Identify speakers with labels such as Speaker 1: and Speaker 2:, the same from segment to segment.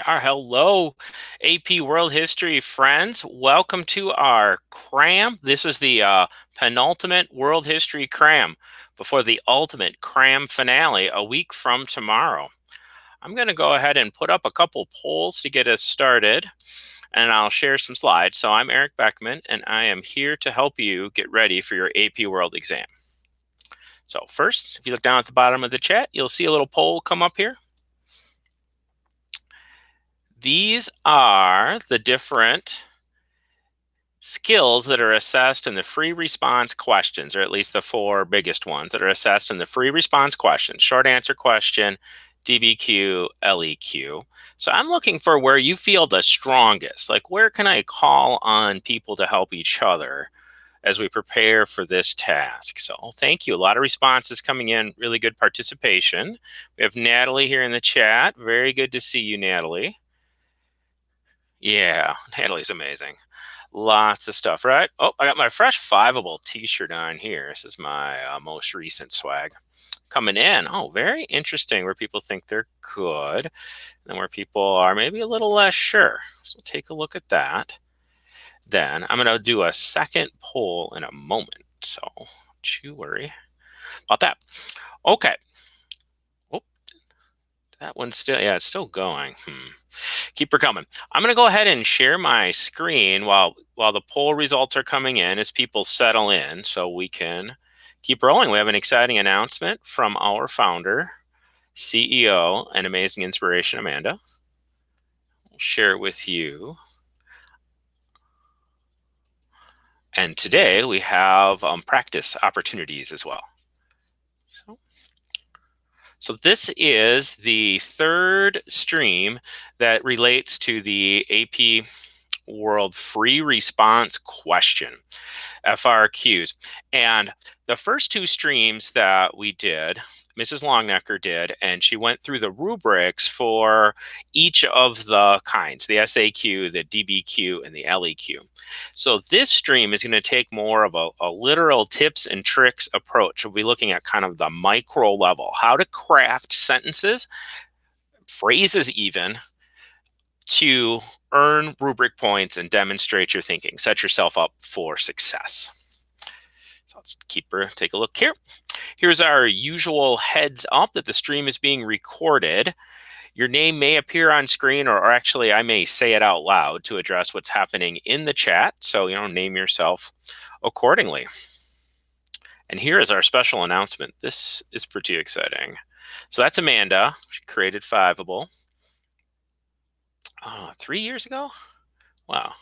Speaker 1: Hello, AP World History friends. Welcome to our Cram. This is the penultimate World History Cram before the ultimate Cram finale a week from tomorrow. I'm going to go ahead and put up a couple polls to get us started, and I'll share some slides. So I'm Eric Beckman, and I am here to help you get ready for your AP World exam. So first, if you look down at the bottom of the chat, you'll see a little poll come up here. These are the different skills that are assessed in the free response questions, or at least the four biggest ones that are assessed in the free response questions. Short answer question, DBQ, LEQ. So I'm looking for where you feel the strongest. Like, where can I call on people to help each other as we prepare for this task? So thank you. A lot of responses coming in, really good participation. We have Natalie here in the chat. Very good to see you, Natalie. Yeah, Natalie's amazing. Lots of stuff, right? Oh, I got my fresh Fiveable t-shirt on here. This is my most recent swag coming in. Oh, very interesting where people think they're good and where people are maybe a little less sure. So take a look at that. Then I'm going to do a second poll in a moment. So don't you worry about that. Okay. Oh, that one's still, yeah, it's still going. Keep her coming. I'm going to go ahead and share my screen while the poll results are coming in as people settle in so we can keep rolling. We have an exciting announcement from our founder, CEO, and amazing inspiration, Amanda. I'll share it with you. And today we have practice opportunities as well. So this is the third stream that relates to the AP World Free Response Question, FRQs. And the first two streams that we did, Mrs. Longnecker did, and she went through the rubrics for each of the kinds, the SAQ, the DBQ, and the LEQ. So this stream is going to take more of a literal tips and tricks approach. We'll be looking at kind of the micro level, how to craft sentences, phrases even, to earn rubric points and demonstrate your thinking. Set yourself up for success. So let's take a look here. Here's our usual heads up that the stream is being recorded. Your name may appear on screen, or actually I may say it out loud to address what's happening in the chat. So, name yourself accordingly. And here is our special announcement. This is pretty exciting. So that's Amanda. She created Fiveable. 3 years ago? Wow.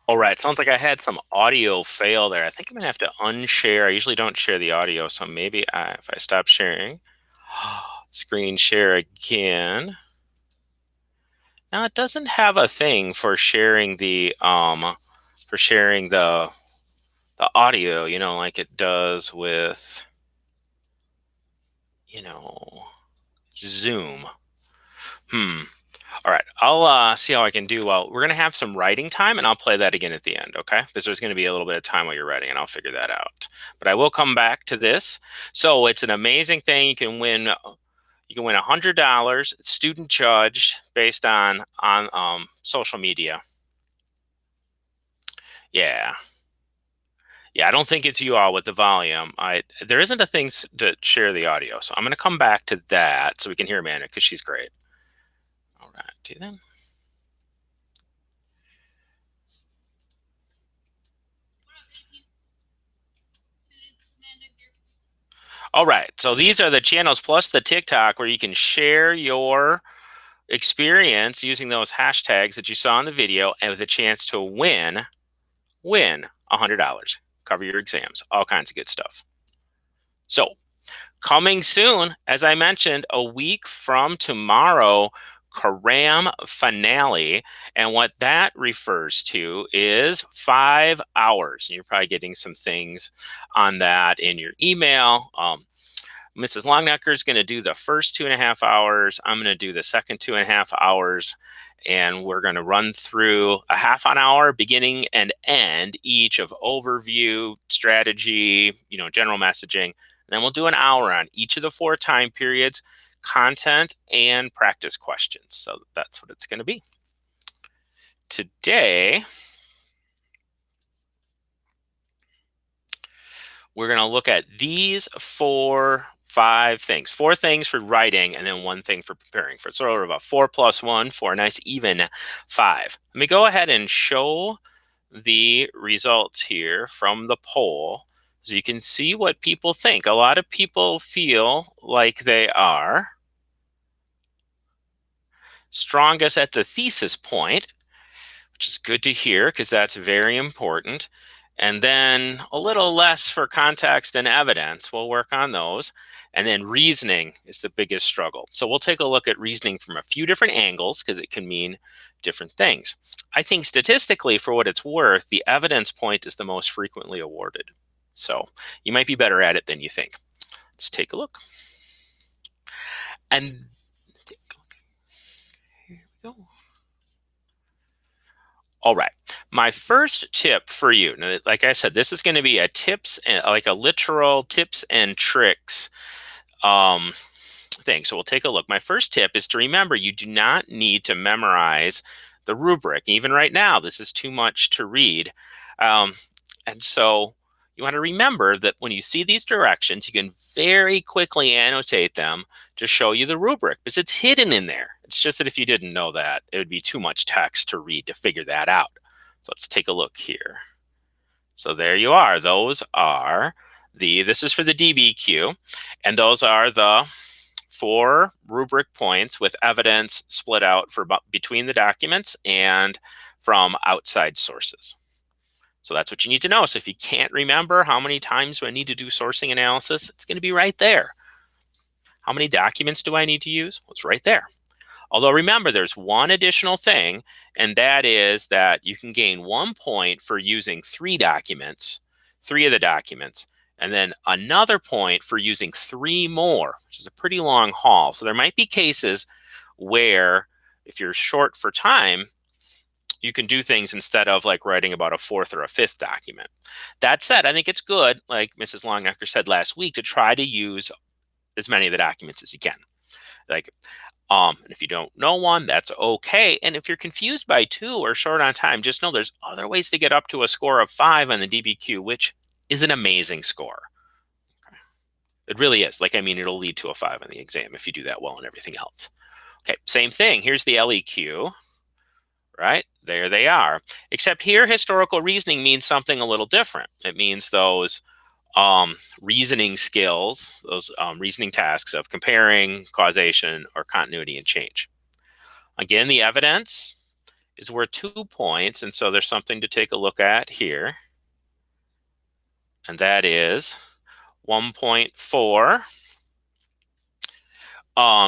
Speaker 1: All right, sounds like I had some audio fail there. I think I'm gonna have to unshare. I usually don't share the audio, so maybe if I stop sharing, screen share again. Now it doesn't have a thing for sharing the audio, like it does with, you know, Zoom. All right, I'll see how I can do. Well, we're going to have some writing time, and I'll play that again at the end, okay? Because there's going to be a little bit of time while you're writing, and I'll figure that out. But I will come back to this. So it's an amazing thing. You can win. You can win $100, student judged, based on social media. Yeah. Yeah, I don't think it's you all with the volume. There isn't a thing to share the audio, so I'm going to come back to that so we can hear Amanda because she's great. All right, do then. All right, so these are the channels plus the TikTok where you can share your experience using those hashtags that you saw in the video and with a chance to win $100, cover your exams, all kinds of good stuff. So coming soon, as I mentioned, a week from tomorrow, Cram finale. And what that refers to is 5 hours. And you're probably getting some things on that in your email. Mrs. Longnecker is going to do the first 2.5 hours. I'm going to do the second 2.5 hours. And we're going to run through a half an hour, beginning and end, each of overview, strategy, general messaging. And then we'll do an hour on each of the 4 time periods, content, and practice questions. So that's what it's going to be. Today, we're going to look at these 4 things. 4 things for writing and then 1 thing for preparing. For sort of a 4 + 1 for a nice even 5. Let me go ahead and show the results here from the poll so you can see what people think. A lot of people feel like they are strongest at the thesis point, which is good to hear because that's very important. And then a little less for context and evidence. We'll work on those. And then reasoning is the biggest struggle. So we'll take a look at reasoning from a few different angles because it can mean different things. I think statistically, for what it's worth, the evidence point is the most frequently awarded. So you might be better at it than you think. Let's take a look. And here we go. All right. My first tip for you, like I said, this is going to be a like a literal tips and tricks thing. So we'll take a look. My first tip is to remember you do not need to memorize the rubric. Even right now, this is too much to read. And so you want to remember that when you see these directions, you can very quickly annotate them to show you the rubric because it's hidden in there. It's just that if you didn't know that, it would be too much text to read to figure that out. So let's take a look here. So there you are. Those are this is for the DBQ, and those are the 4 rubric points with evidence split out for between the documents and from outside sources. So that's what you need to know. So if you can't remember how many times do I need to do sourcing analysis, it's going to be right there. How many documents do I need to use? Well, it's right there. Although remember, there's one additional thing, and that is that you can gain 1 point for using 3 of the documents, and then another point for using 3 more, which is a pretty long haul. So there might be cases where if you're short for time, you can do things instead of like writing about a 4th or a 5th document. That said, I think it's good, like Mrs. Longnecker said last week, to try to use as many of the documents as you can. And if you don't know one, that's okay. And if you're confused by 2 or short on time, just know there's other ways to get up to a score of 5 on the DBQ, which is an amazing score. Okay. It really is. It'll lead to a 5 on the exam if you do that well and everything else. Okay, same thing. Here's the LEQ, right? There they are. Except here, historical reasoning means something a little different. It means those reasoning skills, those reasoning tasks of comparing, causation, or continuity and change. Again, the evidence is worth 2 points, and so there's something to take a look at here. And that is 1.4,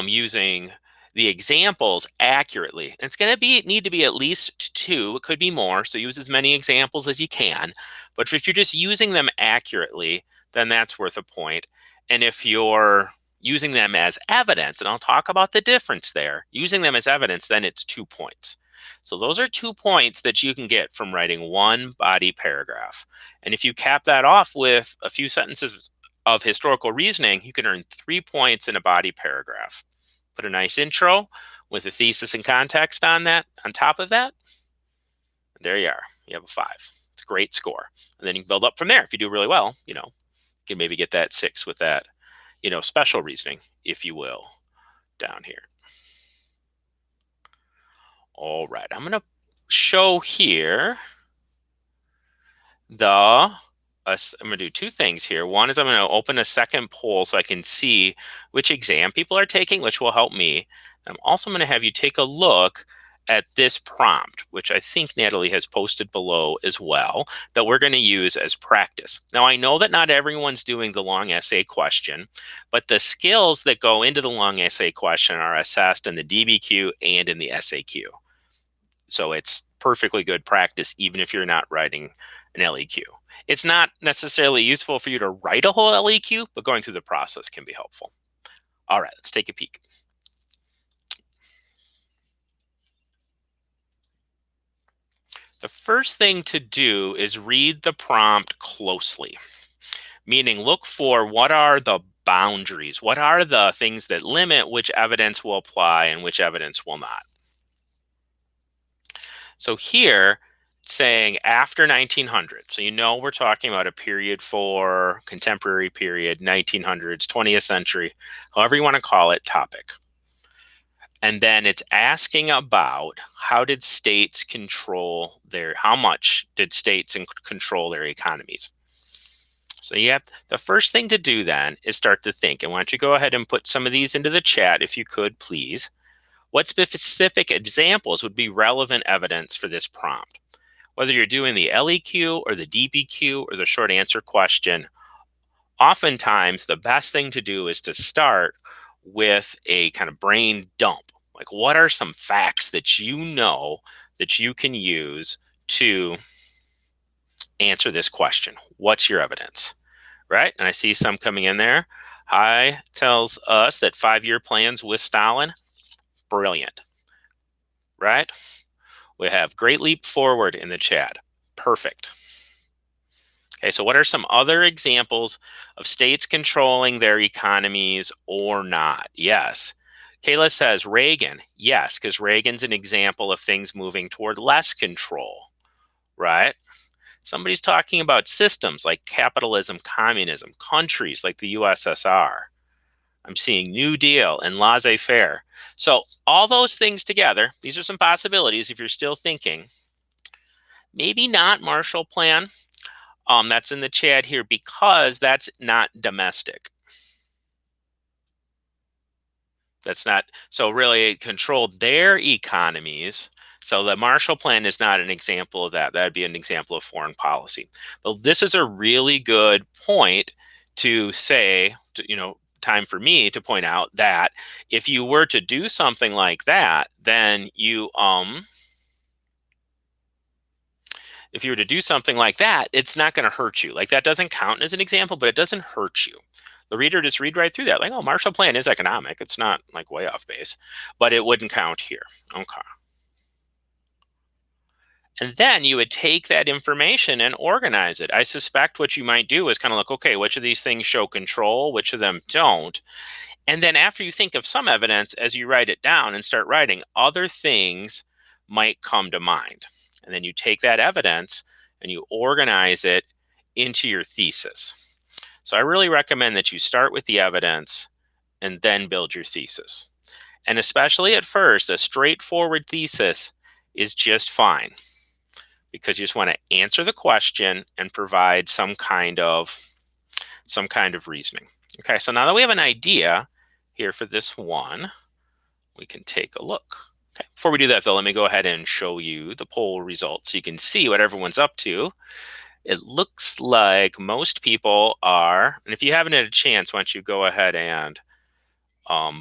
Speaker 1: using the examples accurately. And it's going to need to be at least 2. It could be more, so use as many examples as you can. But if you're just using them accurately, then that's worth a point. And if you're using them as evidence, and I'll talk about the difference there, using them as evidence, then it's 2 points. So those are 2 points that you can get from writing one body paragraph. And if you cap that off with a few sentences of historical reasoning, you can earn 3 points in a body paragraph. Put a nice intro with a thesis and context on that, on top of that. There you are. You have a 5. It's a great score. And then you can build up from there. If you do really well, you can maybe get that 6 with that, special reasoning, if you will, down here. All right. I'm going to show here I'm going to do 2 things here. One is I'm going to open a second poll so I can see which exam people are taking, which will help me. I'm also going to have you take a look at this prompt, which I think Natalie has posted below as well, that we're going to use as practice. Now, I know that not everyone's doing the long essay question, but the skills that go into the long essay question are assessed in the DBQ and in the SAQ. So it's perfectly good practice, even if you're not writing an LEQ. It's not necessarily useful for you to write a whole LEQ, but going through the process can be helpful. All right, let's take a peek. The first thing to do is read the prompt closely, meaning look for what are the boundaries, what are the things that limit which evidence will apply and which evidence will not. So here, saying after 1900, so we're talking about a period for contemporary period, 1900s, 20th century, however you want to call it, topic. And then it's asking about how much did states control their economies. So the first thing to do then is start to think. And why don't you go ahead and put some of these into the chat if you could, please. What specific examples would be relevant evidence for this prompt? Whether you're doing the LEQ or the DBQ or the short answer question, oftentimes the best thing to do is to start with a kind of brain dump. Like, what are some facts that that you can use to answer this question? What's your evidence? Right? And I see some coming in there. Hi tells us that 5-year plans with Stalin, brilliant. Right? We have great leap forward in the chat. Perfect. Okay, so what are some other examples of states controlling their economies or not? Yes. Kayla says Reagan. Yes, because Reagan's an example of things moving toward less control, right? Somebody's talking about systems like capitalism, communism, countries like the USSR. I'm seeing New Deal and laissez-faire. So all those things together, these are some possibilities if you're still thinking. Maybe not Marshall Plan. That's in the chat here because that's not domestic. That's not, so really it controlled their economies. So the Marshall Plan is not an example of that. That would be an example of foreign policy. But this is a really good point to say, time for me to point out that if you were to do something like that, then if you were to do something like that, it's not going to hurt you. Like, that doesn't count as an example, but it doesn't hurt you. The reader just read right through that. Like, oh, Marshall Plan is economic. It's not like way off base, but it wouldn't count here. Okay. And then you would take that information and organize it. I suspect what you might do is kind of look, okay, which of these things show control, which of them don't? And then after you think of some evidence, as you write it down and start writing, other things might come to mind. And then you take that evidence and you organize it into your thesis. So I really recommend that you start with the evidence and then build your thesis. And especially at first, a straightforward thesis is just fine because you just want to answer the question and provide some kind of reasoning. Okay, so now that we have an idea here for this one, we can take a look. Okay. Before we do that, though, let me go ahead and show you the poll results so you can see what everyone's up to. It looks like most people are, and if you haven't had a chance, why don't you go ahead and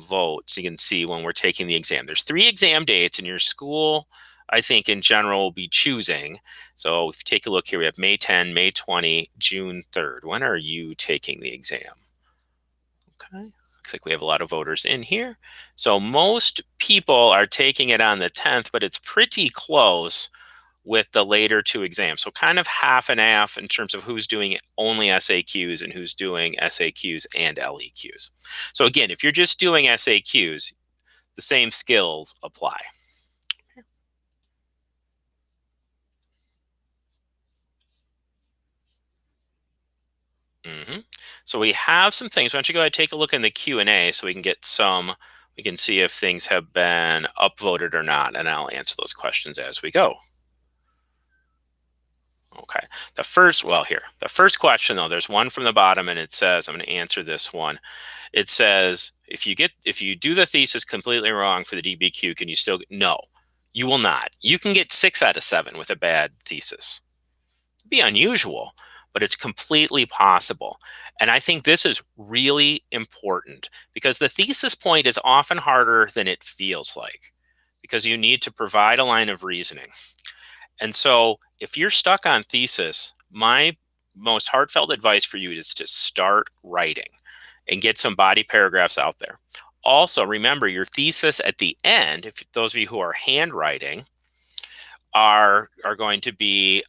Speaker 1: vote so you can see when we're taking the exam. There's 3 exam dates, and your school, I think, in general, will be choosing. So if you take a look here, we have May 10, May 20, June 3rd. When are you taking the exam? Okay. Looks like we have a lot of voters in here. So most people are taking it on the 10th, but it's pretty close with the later 2 exams. So kind of half and half in terms of who's doing only SAQs and who's doing SAQs and LEQs. So again, if you're just doing SAQs, the same skills apply. So we have some things. Why don't you go ahead and take a look in the Q&A so we can get some, we can see if things have been upvoted or not, and I'll answer those questions as we go. Okay. The first question though, there's one from the bottom and it says, I'm going to answer this one. It says, if you do the thesis completely wrong for the DBQ, can you still, no, you will not. You can get 6 out of 7 with a bad thesis. It'd be unusual, but it's completely possible. And I think this is really important because the thesis point is often harder than it feels like because you need to provide a line of reasoning. And so if you're stuck on thesis, my most heartfelt advice for you is to start writing and get some body paragraphs out there. Also, remember your thesis at the end, if those of you who are handwriting are going to be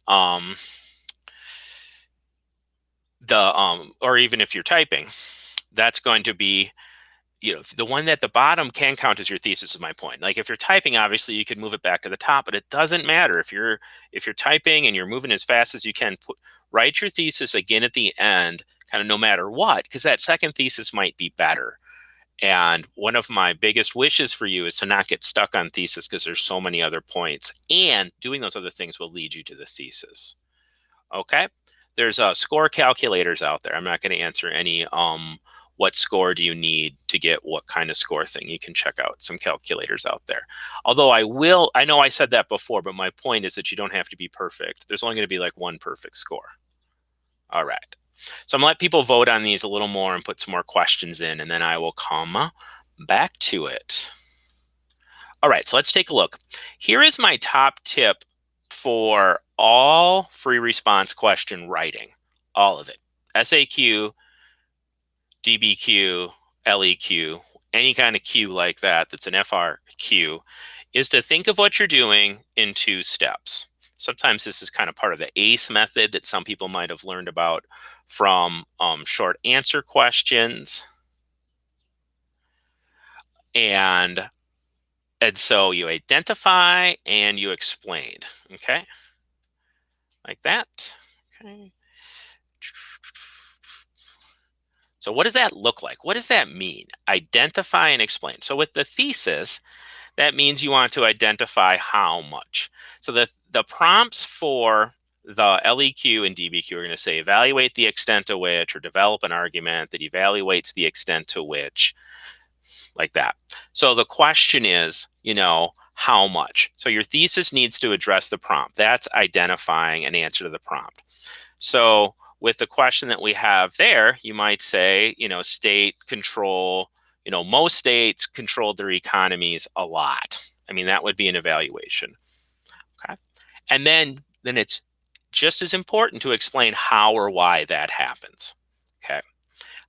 Speaker 1: or even if you're typing, that's going to be, the one at the bottom can count as your thesis is my point. Like if you're typing, obviously you could move it back to the top, but it doesn't matter if you're typing and you're moving as fast as you can. Write your thesis again at the end, kind of no matter what, because that second thesis might be better. And one of my biggest wishes for you is to not get stuck on thesis because there's so many other points, and doing those other things will lead you to the thesis. Okay. There's score calculators out there. I'm not going to answer any what score do you need to get what kind of score thing. You can check out some calculators out there. Although I know I said that before, but my point is that you don't have to be perfect. There's only going to be like one perfect score. All right. So I'm going to let people vote on these a little more and put some more questions in, and then I will come back to it. All right, so let's take a look. Here is my top tip for all free response question writing, all of it. SAQ, DBQ, LEQ, any kind of Q like that that's an FRQ, is to think of what you're doing in 2 steps. Sometimes this is kind of part of the ACE method that some people might have learned about from short answer questions. And so you identify and you explain, okay? Like that, okay? So what does that look like? What does that mean? Identify and explain. So with the thesis, that means you want to identify how much. So the prompts for the LEQ and DBQ are going to say evaluate the extent to which, or develop an argument that evaluates the extent to which, like that. So the question is, how much? So your thesis needs to address the prompt. That's identifying an answer to the prompt. So with the question that we have there, you might say, state control, most states controlled their economies a lot. I mean, that would be an evaluation. Okay. And then it's just as important to explain how or why that happens. Okay.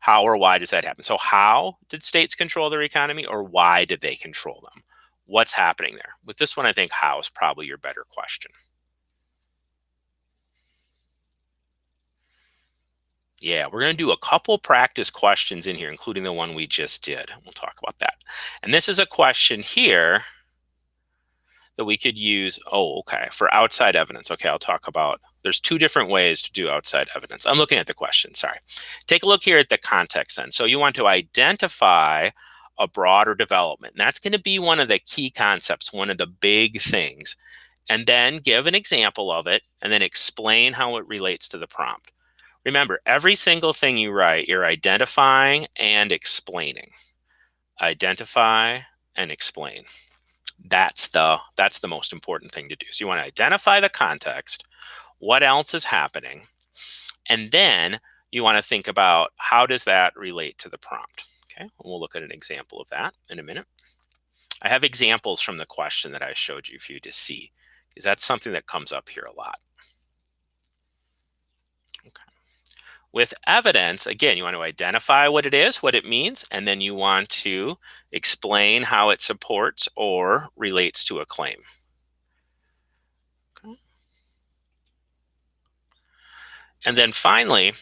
Speaker 1: How or why does that happen? So how did states control their economy, or why did they control them? What's happening there? With this one, I think how is probably your better question. Yeah, we're going to do a couple practice questions in here, including the one we just did. We'll talk about that. And this is a question here that we could use, for outside evidence. Okay, I'll talk about, there's 2 different ways to do outside evidence. I'm looking at the question, sorry. Take a look here at the context then. So you want to identify a broader development. And that's going to be one of the key concepts, one of the big things. And then give an example of it, and then explain how it relates to the prompt. Remember, every single thing you write, you're identifying and explaining. Identify and explain. That's the most important thing to do. So you want to identify the context, what else is happening, and then you want to think about how does that relate to the prompt. Okay, we'll look at an example of that in a minute. I have examples from the question that I showed you for you to see, because that's something that comes up here a lot. Okay. With evidence, again, you want to identify what it is, what it means, and then you want to explain how it supports or relates to a claim. Okay. And then finally,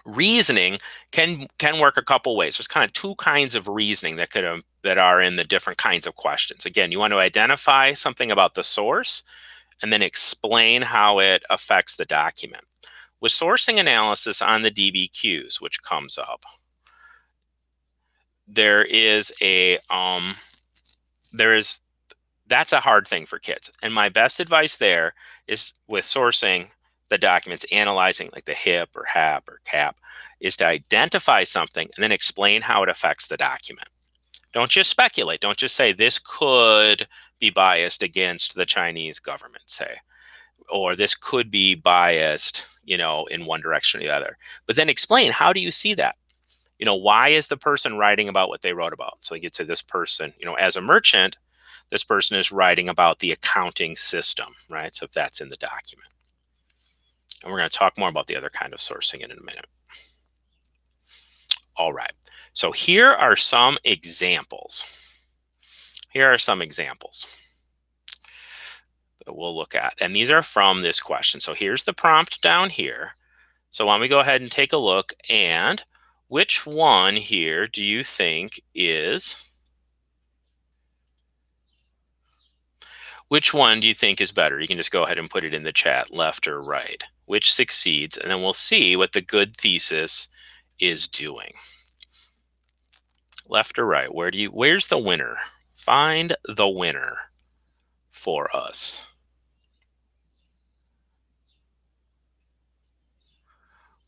Speaker 1: reasoning can work a couple ways. There's kind of two kinds of reasoning that are in the different kinds of questions. Again, you want to identify something about the source and then explain how it affects the document. With sourcing analysis on the DBQs, which comes up, that's a hard thing for kids. And my best advice there is with sourcing the documents, analyzing like the HIP or HAP or CAP, is to identify something and then explain how it affects the document. Don't just speculate. Don't just say this could be biased against the Chinese government, say, or this could be biased, in one direction or the other. But then explain, how do you see that? Why is the person writing about what they wrote about? So you could say this person, as a merchant, this person is writing about the accounting system, right? So if that's in the document. And we're going to talk more about the other kind of sourcing in a minute. All right. So here are some examples. Here are some examples that we'll look at. And these are from this question. So here's the prompt down here. So why don't we go ahead and take a look, and which one here do you think is better? You can just go ahead and put it in the chat, left or right. Which succeeds, and then we'll see what the good thesis is doing. Left or right? Where's the winner? Find the winner for us.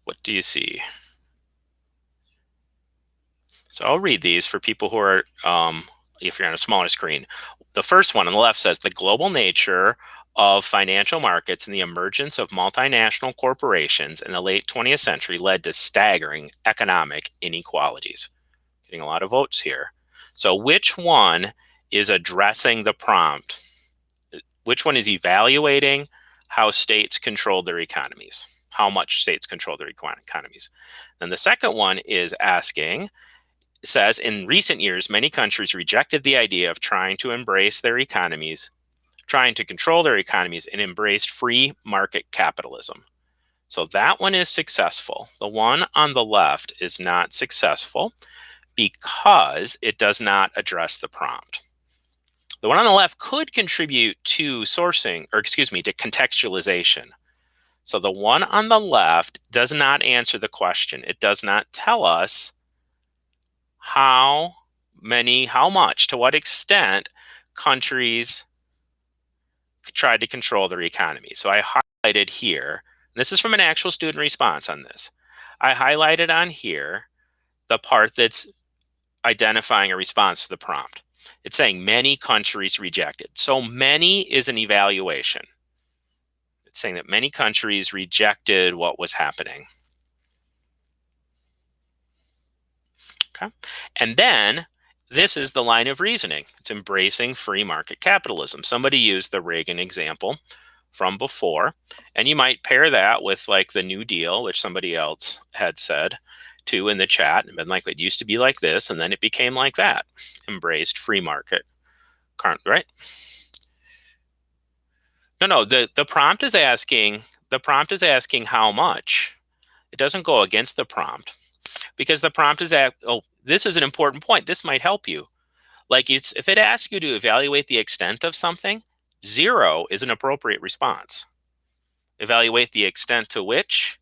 Speaker 1: What do you see? So I'll read these for people who are, if you're on a smaller screen. The first one on the left says, the global nature of financial markets and the emergence of multinational corporations in the late 20th century led to staggering economic inequalities. Getting a lot of votes here. So which one is addressing the prompt? Which one is evaluating how states control their economies? How much states control their economies? And the second one is asking, says, in recent years, many countries rejected the idea of trying to control their economies, and embraced free market capitalism. So that one is successful. The one on the left is not successful because it does not address the prompt. The one on the left could contribute to sourcing, or excuse me, to contextualization. So the one on the left does not answer the question. It does not tell us how much, to what extent countries tried to control their economy. So I highlighted here, this is from an actual student response on this. I highlighted on here the part that's identifying a response to the prompt. It's saying many countries rejected. So many is an evaluation. It's saying that many countries rejected what was happening. Okay. And then this is the line of reasoning. It's embracing free market capitalism. Somebody used the Reagan example from before, and you might pair that with like the New Deal, which somebody else had said too in the chat, and been like, it used to be like this, and then it became like that. Embraced free market, right? No, the prompt is asking how much. It doesn't go against the prompt, because the prompt is this is an important point. This might help you. Like if it asks you to evaluate the extent of something, 0 is an appropriate response. Evaluate the extent to which,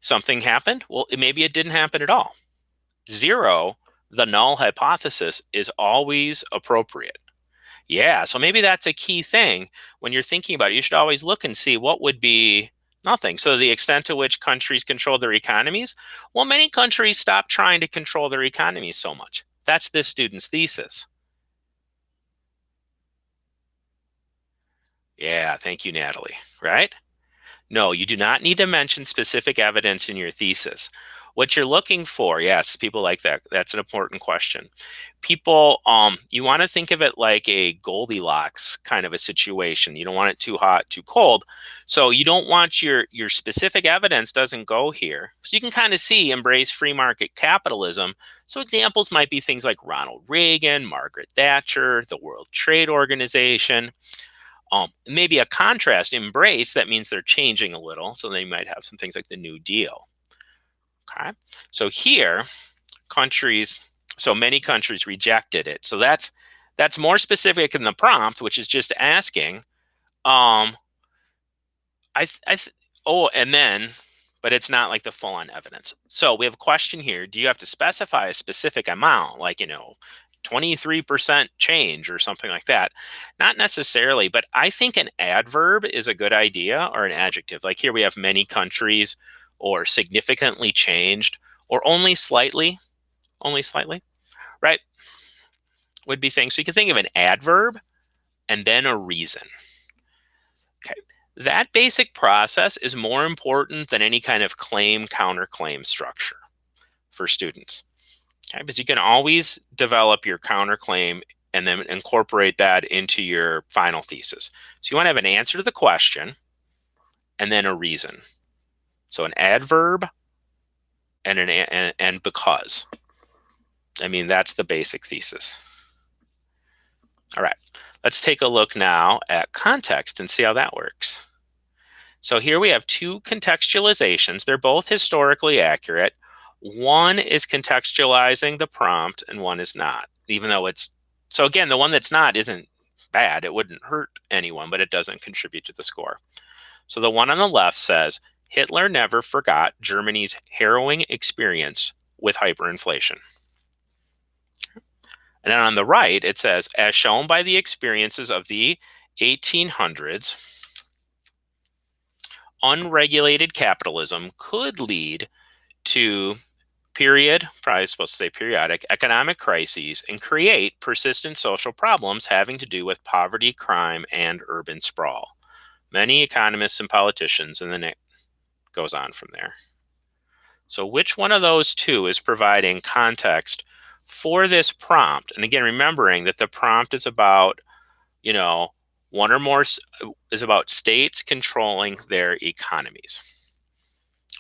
Speaker 1: something happened. Well, maybe it didn't happen at all. 0, the null hypothesis, is always appropriate. Yeah, so maybe that's a key thing when you're thinking about it. You should always look and see what would be nothing. So the extent to which countries control their economies, well, many countries stopped trying to control their economies so much. That's this student's thesis. Yeah, thank you, Natalie. Right? No, you do not need to mention specific evidence in your thesis. What you're looking for, yes, people like that. That's an important question. People, you want to think of it like a Goldilocks kind of a situation. You don't want it too hot, too cold. So you don't want your specific evidence doesn't go here. So you can kind of see embrace free market capitalism. So examples might be things like Ronald Reagan, Margaret Thatcher, the World Trade Organization. Maybe a contrast embrace, that means they're changing a little. So they might have some things like the New Deal. Okay. So here, many countries rejected it. So that's more specific in the prompt, which is just asking, um, and then, but it's not like the full on evidence. So we have a question here. Do you have to specify a specific amount, like, 23% change or something like that? Not necessarily, but I think an adverb is a good idea, or an adjective. Like here we have many countries, or significantly changed, or only slightly, right? Would be things. So you can think of an adverb and then a reason. Okay. That basic process is more important than any kind of claim counterclaim structure for students. Okay, because you can always develop your counterclaim and then incorporate that into your final thesis. So you want to have an answer to the question and then a reason. So an adverb and because. I mean, that's the basic thesis. All right, let's take a look now at context and see how that works. So here we have two contextualizations. They're both historically accurate. One is contextualizing the prompt and one is not, even though so again, the one that's not isn't bad. It wouldn't hurt anyone, but it doesn't contribute to the score. So the one on the left says, Hitler never forgot Germany's harrowing experience with hyperinflation. And then on the right, it says, as shown by the experiences of the 1800s, unregulated capitalism could lead to probably supposed to say periodic, economic crises and create persistent social problems having to do with poverty, crime, and urban sprawl. Many economists and politicians, and then it goes on from there. So which one of those two is providing context for this prompt? And again, remembering that the prompt is about, one or more is about states controlling their economies.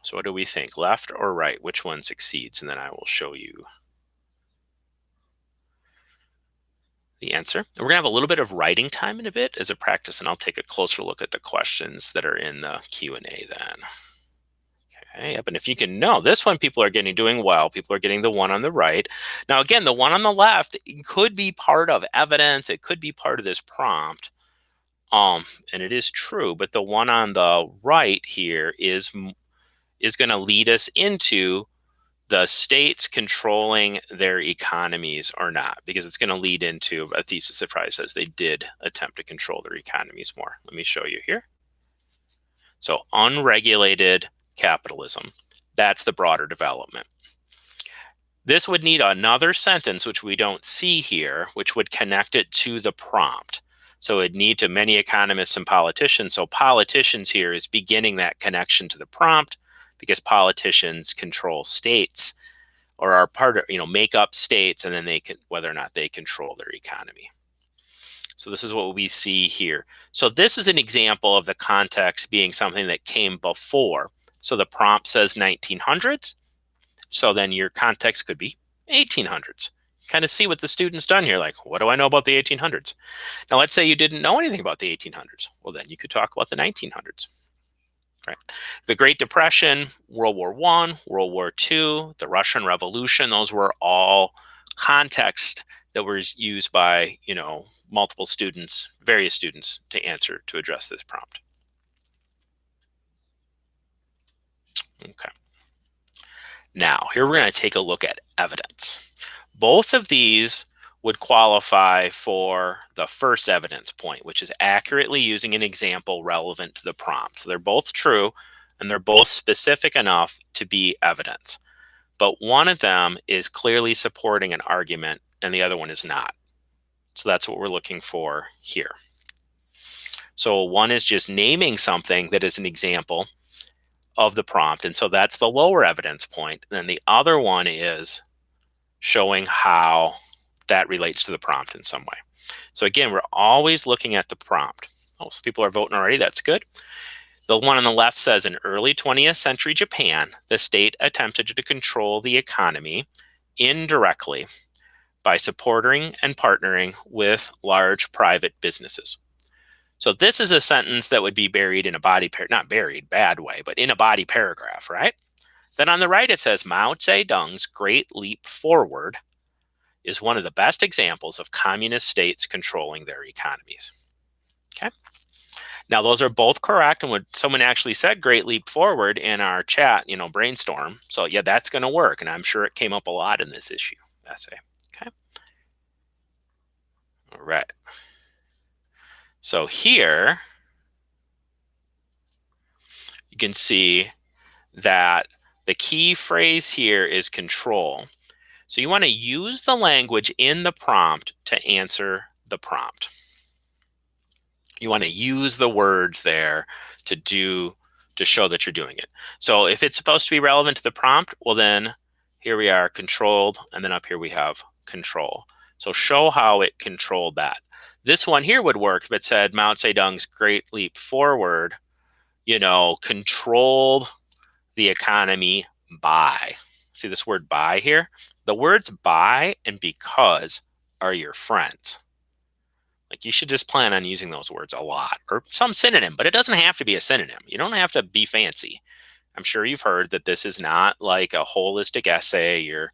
Speaker 1: So what do we think, left or right? Which one succeeds? And then I will show you the answer. And we're going to have a little bit of writing time in a bit as a practice, and I'll take a closer look at the questions that are in the Q&A then. Okay, yep, and if you can know, this one people are doing well. People are getting the one on the right. Now, again, the one on the left could be part of evidence. It could be part of this prompt. And it is true, but the one on the right here is going to lead us into the states controlling their economies or not, because it's going to lead into a thesis that probably says they did attempt to control their economies more. Let me show you here. So unregulated capitalism, that's the broader development. This would need another sentence, which we don't see here, which would connect it to the prompt. So it'd need to many economists and politicians. So politicians here is beginning that connection to the prompt, because politicians control states, or are part of, make up states, and then they can, whether or not they control their economy. So this is what we see here. So this is an example of the context being something that came before. So the prompt says 1900s. So then your context could be 1800s. Kind of see what the student's done here. Like, what do I know about the 1800s? Now, let's say you didn't know anything about the 1800s. Well, then you could talk about the 1900s. Right. The Great Depression, World War I, World War II, the Russian Revolution, those were all context that was used by, multiple students, various students, to address this prompt. Okay. Now, here we're going to take a look at evidence. Both of these would qualify for the first evidence point, which is accurately using an example relevant to the prompt. So they're both true, and they're both specific enough to be evidence. but one of them is clearly supporting an argument and the other one is not. So that's what we're looking for here. So one is just naming something that is an example of the prompt, and so that's the lower evidence point. And then the other one is showing how that relates to the prompt in some way. So again, we're always looking at the prompt. Oh, so people are voting already. That's good. The one on the left says, in early 20th century Japan, the state attempted to control the economy indirectly by supporting and partnering with large private businesses. So this is a sentence that would be buried in a body, not buried, bad way, but in a body paragraph, right? Then on the right, it says, Mao Zedong's Great Leap Forward is one of the best examples of communist states controlling their economies. Okay. Now, those are both correct. And when someone actually said Great Leap Forward in our chat, brainstorm. So yeah, that's going to work. And I'm sure it came up a lot in this essay. Okay. All right. So here, you can see that the key phrase here is control. So you want to use the language in the prompt to answer the prompt. You want to use the words there to show that you're doing it. So if it's supposed to be relevant to the prompt, well then here we are, controlled, and then up here we have control. So show how it controlled that. This one here would work if it said Mao Zedong's Great Leap Forward, controlled the economy by. See this word by here? The words by and because are your friends. Like, you should just plan on using those words a lot, or some synonym, but it doesn't have to be a synonym. You don't have to be fancy. I'm sure you've heard that this is not like a holistic essay. You're,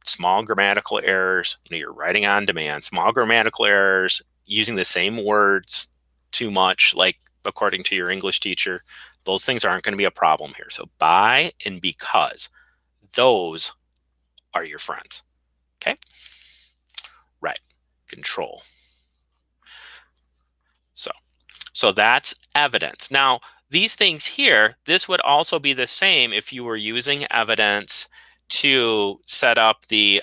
Speaker 1: small grammatical errors, you're writing on demand, small grammatical errors, using the same words too much, like according to your English teacher, those things aren't going to be a problem here. So by and because, those are your friends. Okay? Right. Control. So that's evidence. Now, these things here, this would also be the same if you were using evidence to set up the,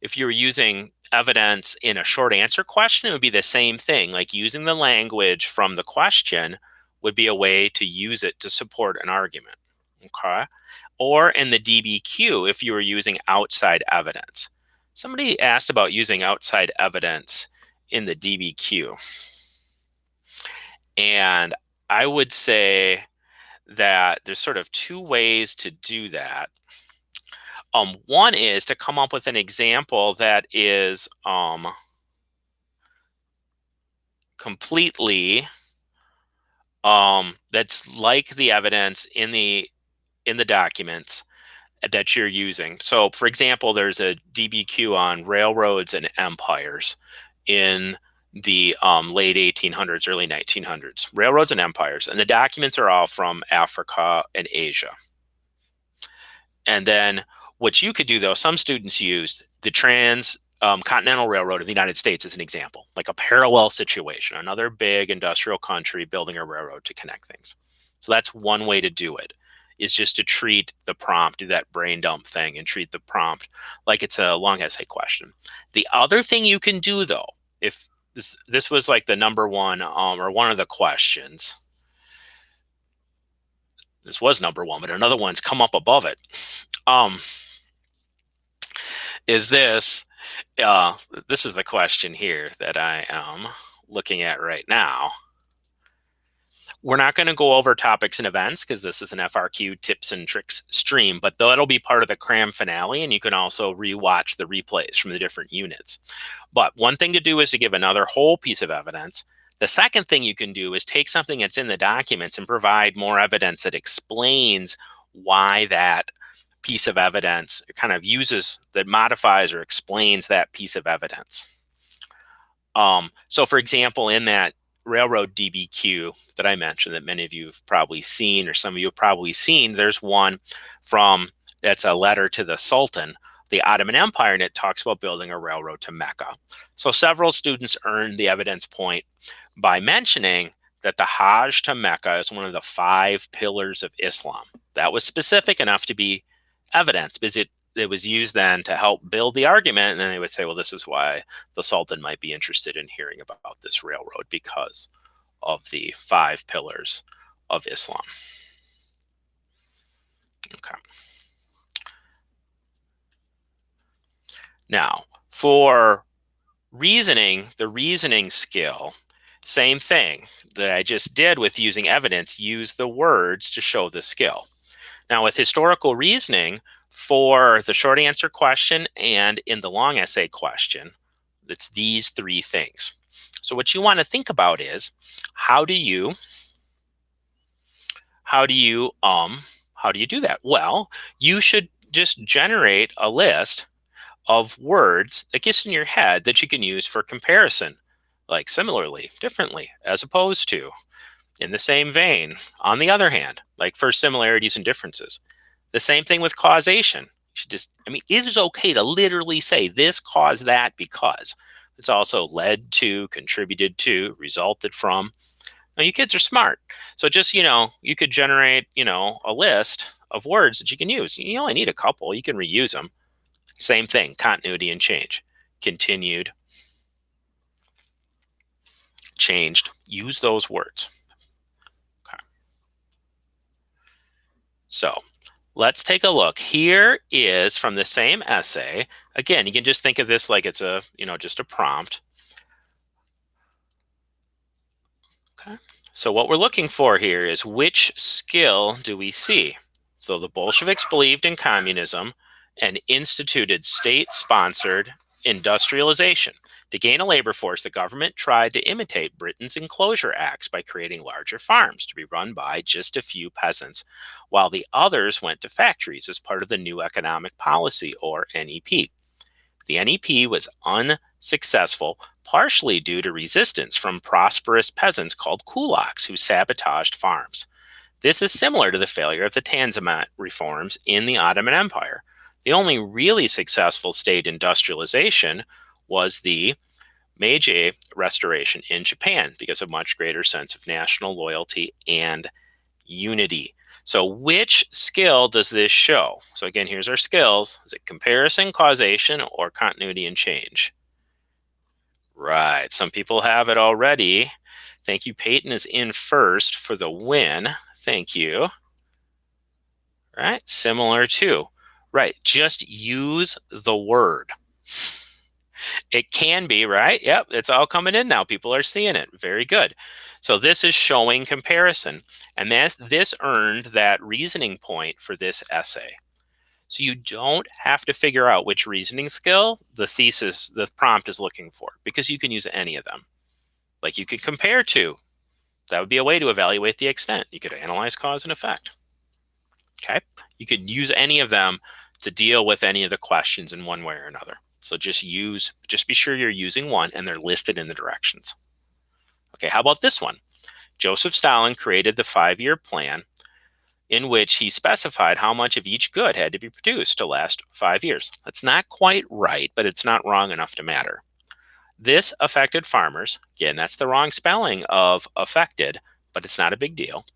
Speaker 1: if you were using evidence in a short answer question, it would be the same thing. Like, using the language from the question would be a way to use it to support an argument. Okay? Or in the DBQ, if you were using outside evidence. Somebody asked about using outside evidence in the DBQ. And I would say that there's sort of two ways to do that. One is to come up with an example that is completely that's like the evidence in the documents that you're using. So for example, there's a DBQ on railroads and empires in the late 1800s, early 1900s, railroads and empires. And the documents are all from Africa and Asia. And then what you could do, though, some students used the Continental Railroad of the United States as an example, like a parallel situation, another big industrial country building a railroad to connect things. So that's one way to do it, is just to treat the prompt, do that brain dump thing and treat the prompt like it's a long essay question. The other thing you can do, though, if this was like the number one or one of the questions, this was number one, but another one's come up above it, is this, this is the question here that I am looking at right now. We're not going to go over topics and events because this is an FRQ tips and tricks stream, but that'll be part of the Cram finale, and you can also rewatch the replays from the different units. But one thing to do is to give another whole piece of evidence. The second thing you can do is take something that's in the documents and provide more evidence that explains why that piece of evidence kind of that modifies or explains that piece of evidence. So for example, in that railroad DBQ that I mentioned that many of you have probably seen, or some of you have probably seen, there's one that's a letter to the Sultan, the Ottoman Empire, and it talks about building a railroad to Mecca. So several students earned the evidence point by mentioning that the Hajj to Mecca is one of the 5 pillars of Islam. That was specific enough to be evidence because it was used then to help build the argument. And then they would say, well, this is why the Sultan might be interested in hearing about this railroad because of the 5 pillars of Islam. Okay. Now, for reasoning, the reasoning skill, same thing that I just did with using evidence, use the words to show the skill. Now, with historical reasoning, for the short answer question and in the long essay question, it's these 3 things. So what you want to think about is how do you do that? Well, you should just generate a list of words that gets in your head that you can use for comparison, like similarly, differently, as opposed to, in the same vein, on the other hand, like for similarities and differences. The same thing with causation. You should just, it is okay to literally say this caused that because. It's also led to, contributed to, resulted from. Now, you kids are smart. So just, you could generate, a list of words that you can use. You only need a couple. You can reuse them. Same thing, continuity and change. Continued, changed. Use those words. Okay. So let's take a look. Here is from the same essay. Again, you can just think of this like it's a, just a prompt. Okay. So what we're looking for here is which skill do we see? So the Bolsheviks believed in communism and instituted state-sponsored industrialization. To gain a labor force, the government tried to imitate Britain's enclosure acts by creating larger farms to be run by just a few peasants, while the others went to factories as part of the new economic policy, or NEP. The NEP was unsuccessful, partially due to resistance from prosperous peasants called kulaks who sabotaged farms. This is similar to the failure of the Tanzimat reforms in the Ottoman Empire. The only really successful state industrialization was the Meiji Restoration in Japan because of much greater sense of national loyalty and unity. So which skill does this show? So again, here's our skills. Is it comparison, causation, or continuity and change? Right, some people have it already. Thank you. Peyton is in first for the win. Thank you. Right, similar to. Right, just use the word. It can be, right? Yep, it's all coming in now. People are seeing it. Very good. So this is showing comparison. And this earned that reasoning point for this essay. So you don't have to figure out which reasoning skill the prompt is looking for, because you can use any of them. Like you could compare to. That would be a way to evaluate the extent. You could analyze cause and effect. Okay? You could use any of them to deal with any of the questions in one way or another. So just be sure you're using one and they're listed in the directions. Okay, how about this one? Joseph Stalin created the 5-year plan in which he specified how much of each good had to be produced to last 5 years. That's not quite right, but it's not wrong enough to matter. This affected farmers. Again, that's the wrong spelling of affected, but it's not a big deal.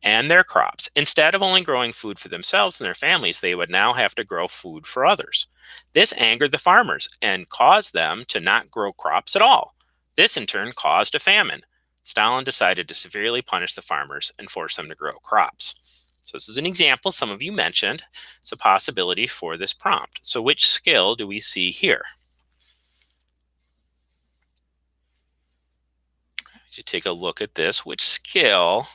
Speaker 1: And their crops. Instead of only growing food for themselves and their families, they would now have to grow food for others. This angered the farmers and caused them to not grow crops at all. This in turn caused a famine. Stalin decided to severely punish the farmers and force them to grow crops. So this is an example some of you mentioned. It's a possibility for this prompt. So which skill do we see here? As you take a look at this, which skill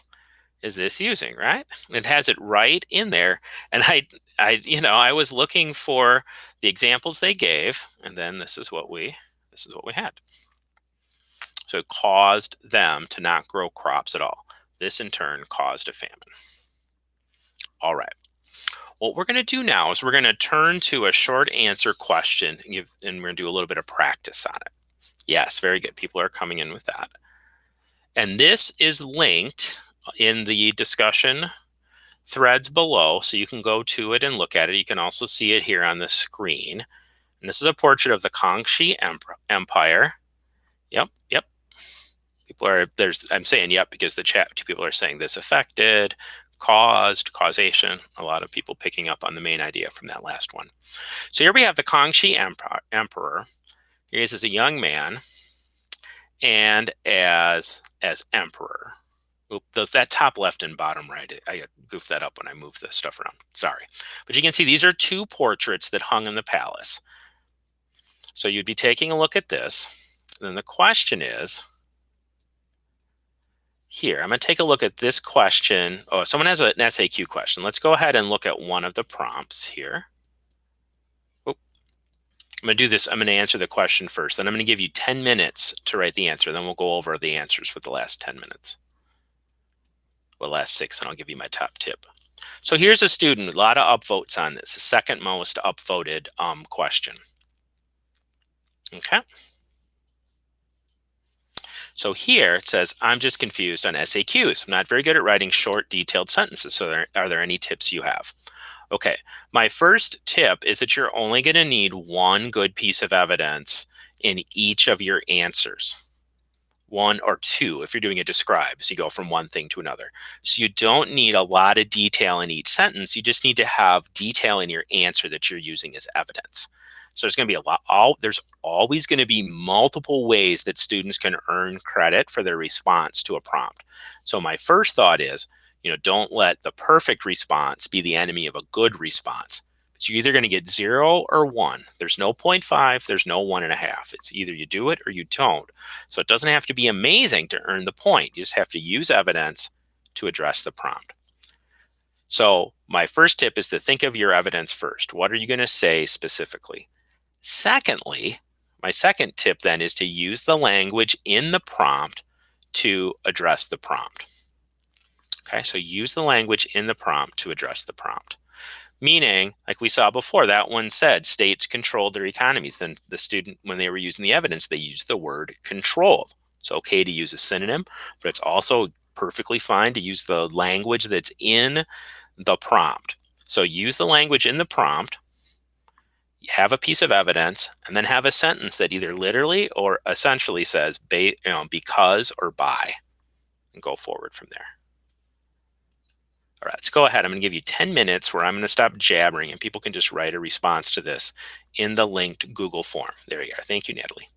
Speaker 1: is this using, right? It has it right in there. And I was looking for the examples they gave, and then this is what we had. So it caused them to not grow crops at all. This in turn caused a famine. All right. What we're going to do now is we're going to turn to a short answer question, and we're going to do a little bit of practice on it. Yes, very good. People are coming in with that. And this is linked in the discussion threads below, so you can go to it and look at it. You can also see it here on the screen. And this is a portrait of the Kangxi Empire. Yep. I'm saying yep because the chat people are saying this affected, caused, causation. A lot of people picking up on the main idea from that last one. So here we have the Kangxi Emperor. He is as a young man and as emperor. Those that top left and bottom right, I goofed that up when I moved this stuff around. Sorry. But you can see these are two portraits that hung in the palace. So you'd be taking a look at this. And then the question is, here, I'm going to take a look at this question. Oh, someone has an SAQ question. Let's go ahead and look at one of the prompts here. Oh, I'm going to do this. I'm going to answer the question first. Then I'm going to give you 10 minutes to write the answer. Then we'll go over the answers for the last 10 minutes. Well, last 6, and I'll give you my top tip. So here's a student, a lot of upvotes on this, the second most upvoted question. Okay. So here it says, I'm just confused on SAQs. I'm not very good at writing short, detailed sentences. So are there any tips you have? Okay, my first tip is that you're only going to need one good piece of evidence in each of your answers. 1 or 2 if you're doing a describe, so you go from one thing to another. So you don't need a lot of detail in each sentence. You just need to have detail in your answer that you're using as evidence. So there's going to be a lot. There's always going to be multiple ways that students can earn credit for their response to a prompt. So my first thought is, don't let the perfect response be the enemy of a good response. So you're either going to get 0 or 1. There's no 0.5. There's no 1.5. It's either you do it or you don't. So it doesn't have to be amazing to earn the point. You just have to use evidence to address the prompt. So my first tip is to think of your evidence first. What are you going to say specifically? Secondly, my second tip then is to use the language in the prompt to address the prompt. Okay, so use the language in the prompt to address the prompt. Meaning, like we saw before, that one said states controlled their economies. Then the student, when they were using the evidence, they used the word controlled. It's okay to use a synonym, but it's also perfectly fine to use the language that's in the prompt. So use the language in the prompt, have a piece of evidence, and then have a sentence that either literally or essentially says because or by, and go forward from there. All right, let's go ahead. I'm going to give you 10 minutes where I'm going to stop jabbering and people can just write a response to this in the linked Google form. There you are. Thank you, Natalie.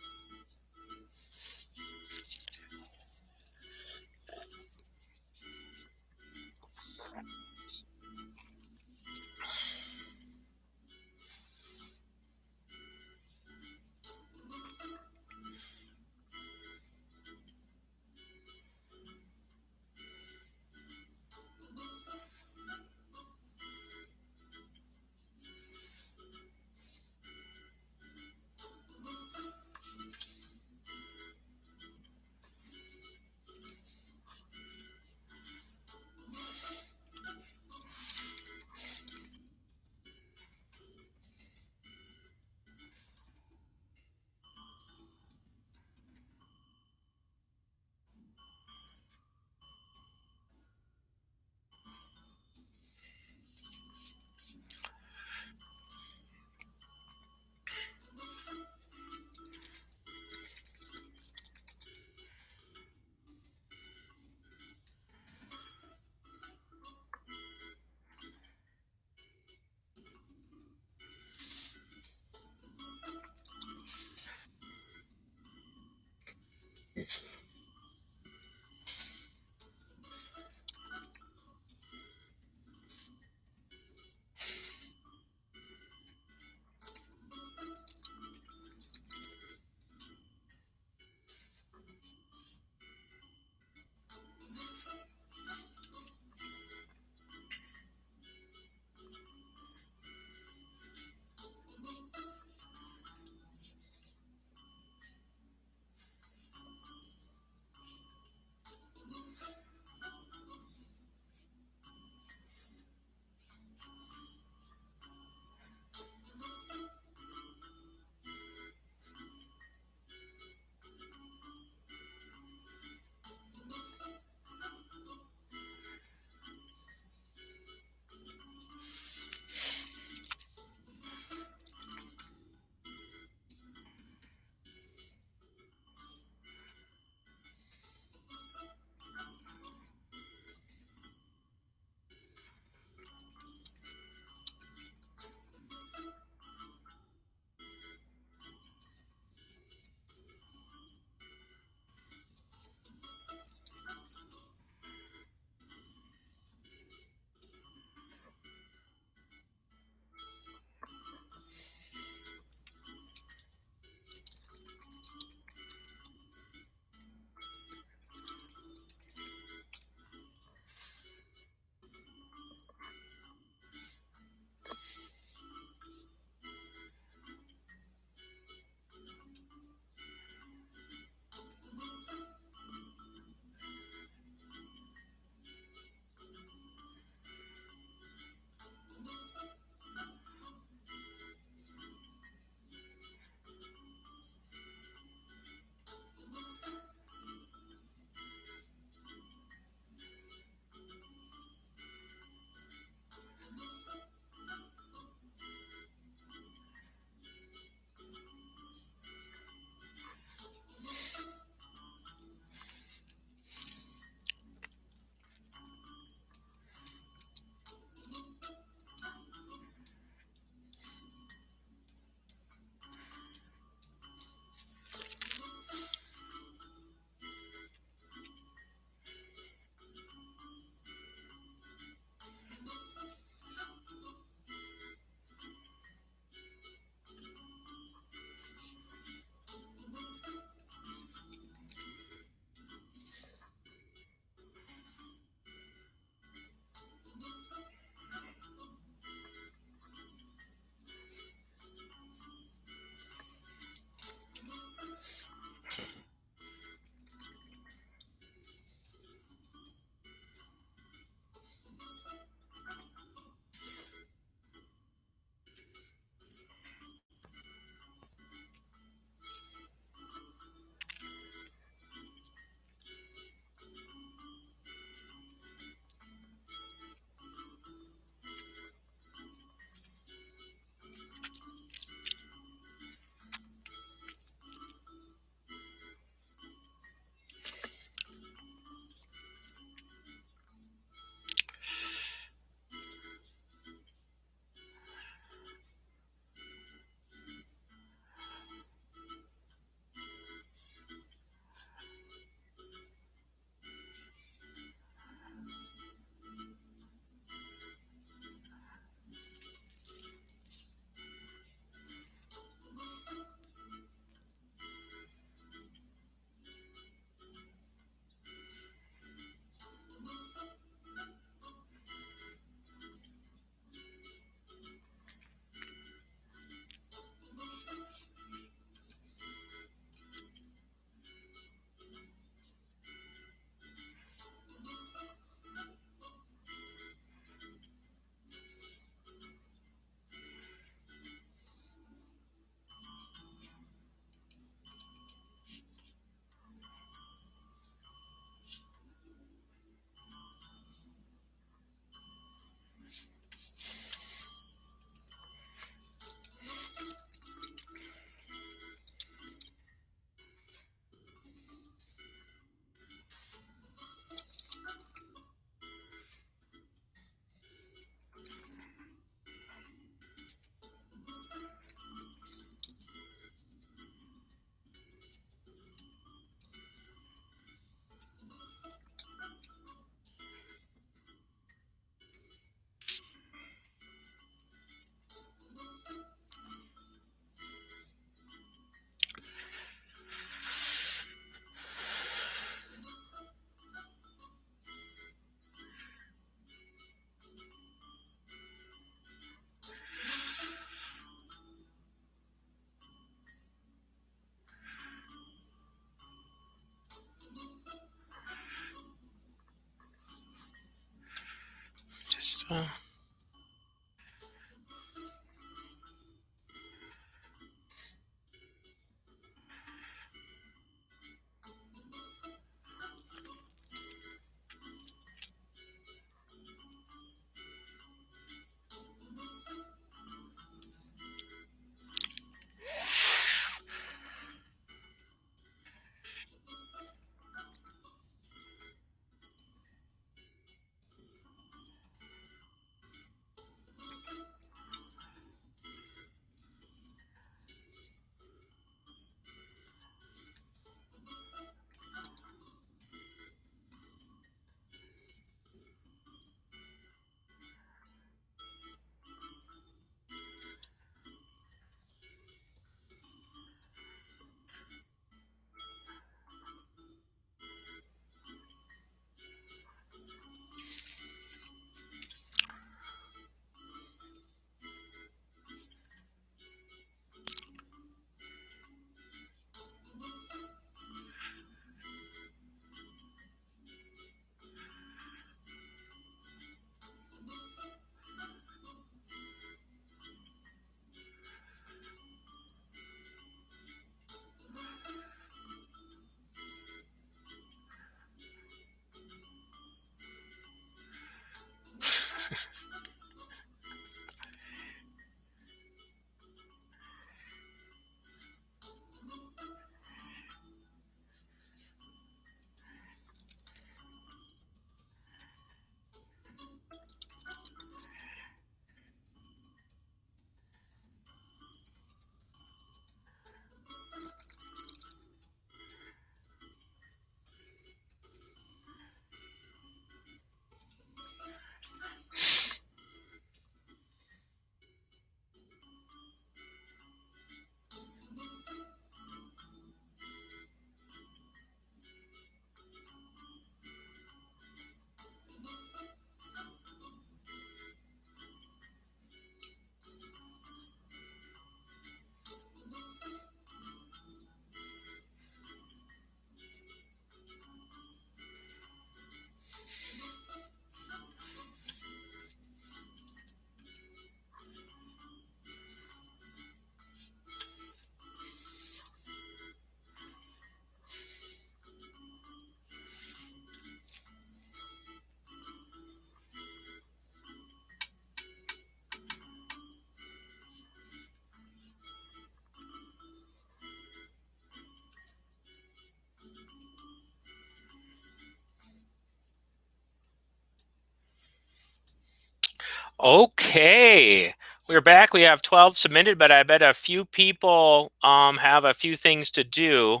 Speaker 1: Okay, we're back. We have 12 submitted, but I bet a few people have a few things to do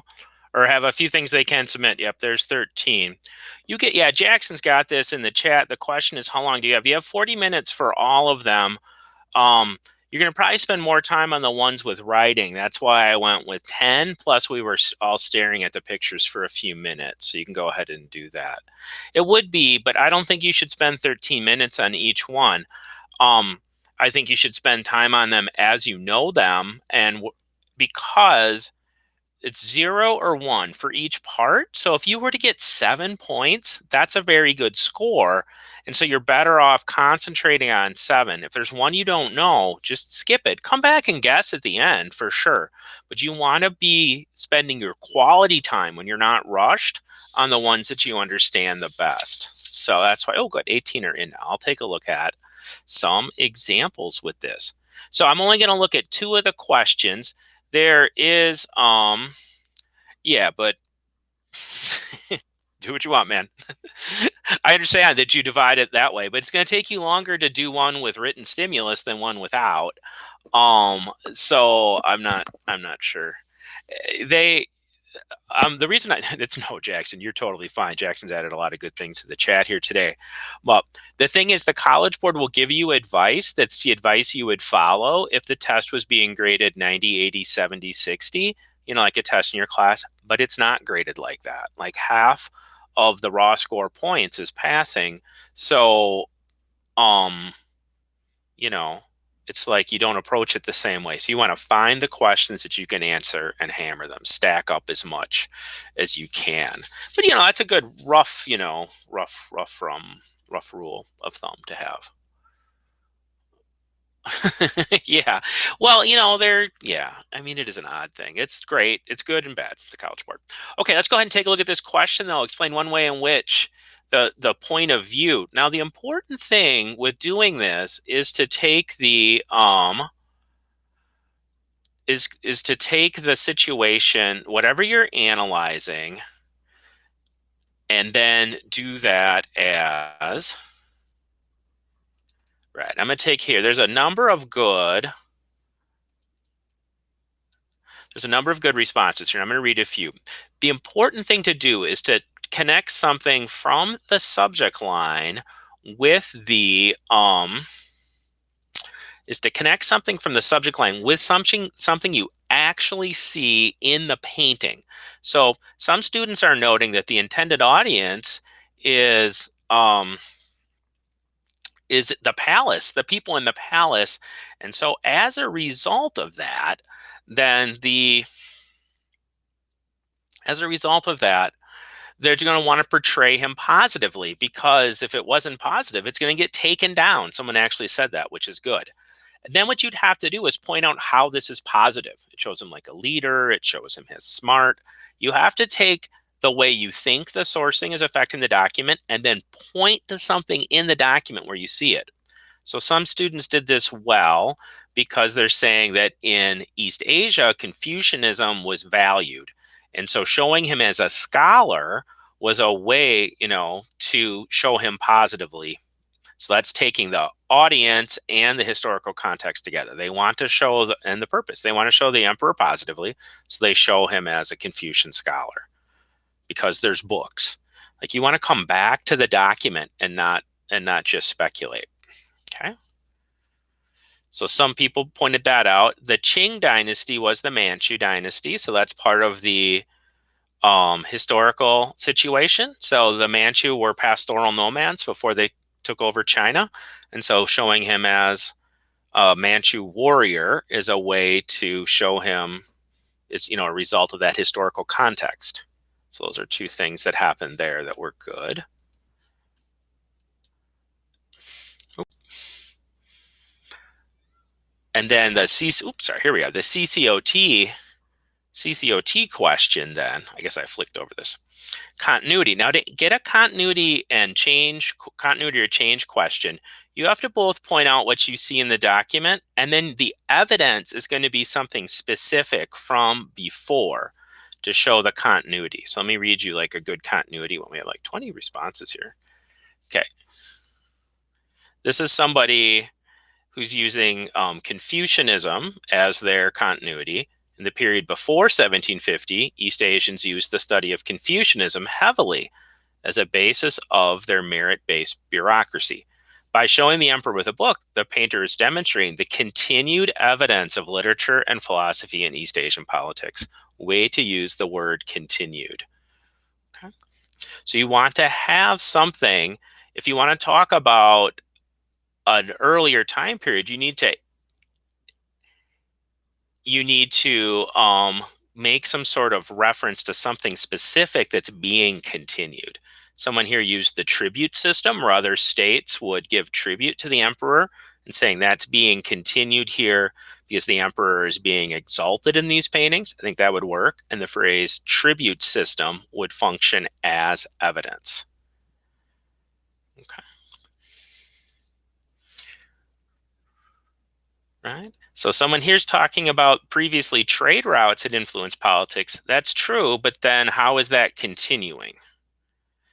Speaker 1: or have a few things they can submit. Yep, there's 13. Yeah, Jackson's got this in the chat. The question is, how long do you have? You have 40 minutes for all of them. You're going to probably spend more time on the ones with writing. That's why I went with 10. Plus, we were all staring at the pictures for a few minutes. So you can go ahead and do that. It would be, but I don't think you should spend 13 minutes on each one. I think you should spend time on them as you know them. And because it's 0 or 1 for each part. So if you were to get 7 points, that's a very good score. And so you're better off concentrating on 7. If there's one you don't know, just skip it. Come back and guess at the end for sure. But you want to be spending your quality time when you're not rushed on the ones that you understand the best. So that's why, oh, good, 18 are in now. I'll take a look at some examples with this. So I'm only going to look at 2 of the questions. There is, yeah, but do what you want, man. I understand that you divide it that way, but it's going to take you longer to do one with written stimulus than one without. So I'm not sure. The reason it's no, Jackson, you're totally fine. Jackson's added a lot of good things to the chat here today. Well, the thing is, the College Board will give you advice. That's the advice you would follow if the test was being graded 90, 80, 70, 60, like a test in your class, but it's not graded like that. Like half of the raw score points is passing. So, it's like you don't approach it the same way. So you want to find the questions that you can answer and hammer them, stack up as much as you can. But that's a good rough rule of thumb to have. Yeah. Well, yeah. I mean, it is an odd thing. It's great. It's good and bad, the College Board. Okay, let's go ahead and take a look at this question. I'll explain one way in which the point of view. Now, the important thing with doing this is to take the is to take the situation, whatever you're analyzing, and then do that as, right. I'm going to take here. There's a number of good responses here. I'm going to read a few. The important thing to do is to connect something from the subject line with the something you actually see in the painting. So some students are noting that the intended audience is the palace, the people in the palace. And so as a result of that, then they're going to want to portray him positively, because if it wasn't positive, it's going to get taken down. Someone actually said that, which is good. And then what you'd have to do is point out how this is positive. It shows him like a leader. It shows him as smart. You have to take the way you think the sourcing is affecting the document and then point to something in the document where you see it. So some students did this well because they're saying that in East Asia, Confucianism was valued. And so showing him as a scholar was a way, to show him positively. So that's taking the audience and the historical context together. They want to show and the purpose. They want to show the emperor positively, so they show him as a Confucian scholar because there's books. Like, you want to come back to the document and not just speculate. Okay. So some people pointed that out. The Qing dynasty was the Manchu dynasty, so that's part of the historical situation. So the Manchu were pastoral nomads before they took over China, and so showing him as a Manchu warrior is a way to show him is a result of that historical context. So those are two things that happened there that were good. And then the CCOT question. Then I guess I flicked over this. Continuity. Now, to get a continuity or change question, you have to both point out what you see in the document, and then the evidence is going to be something specific from before to show the continuity. So let me read you like a good continuity when we have like 20 responses here. Okay. This is somebody who's using Confucianism as their continuity. In the period before 1750, East Asians used the study of Confucianism heavily as a basis of their merit-based bureaucracy. By showing the emperor with a book, the painter is demonstrating the continued evidence of literature and philosophy in East Asian politics. Way to use the word continued. Okay. So you want to have something, if you want to talk about an earlier time period, you need to make some sort of reference to something specific that's being continued. Someone here used the tribute system, where other states would give tribute to the emperor, and saying that's being continued here because the emperor is being exalted in these paintings. I think that would work. And the phrase tribute system would function as evidence. Okay. Right? So someone here's talking about previously trade routes had influenced politics. That's true, but then how is that continuing?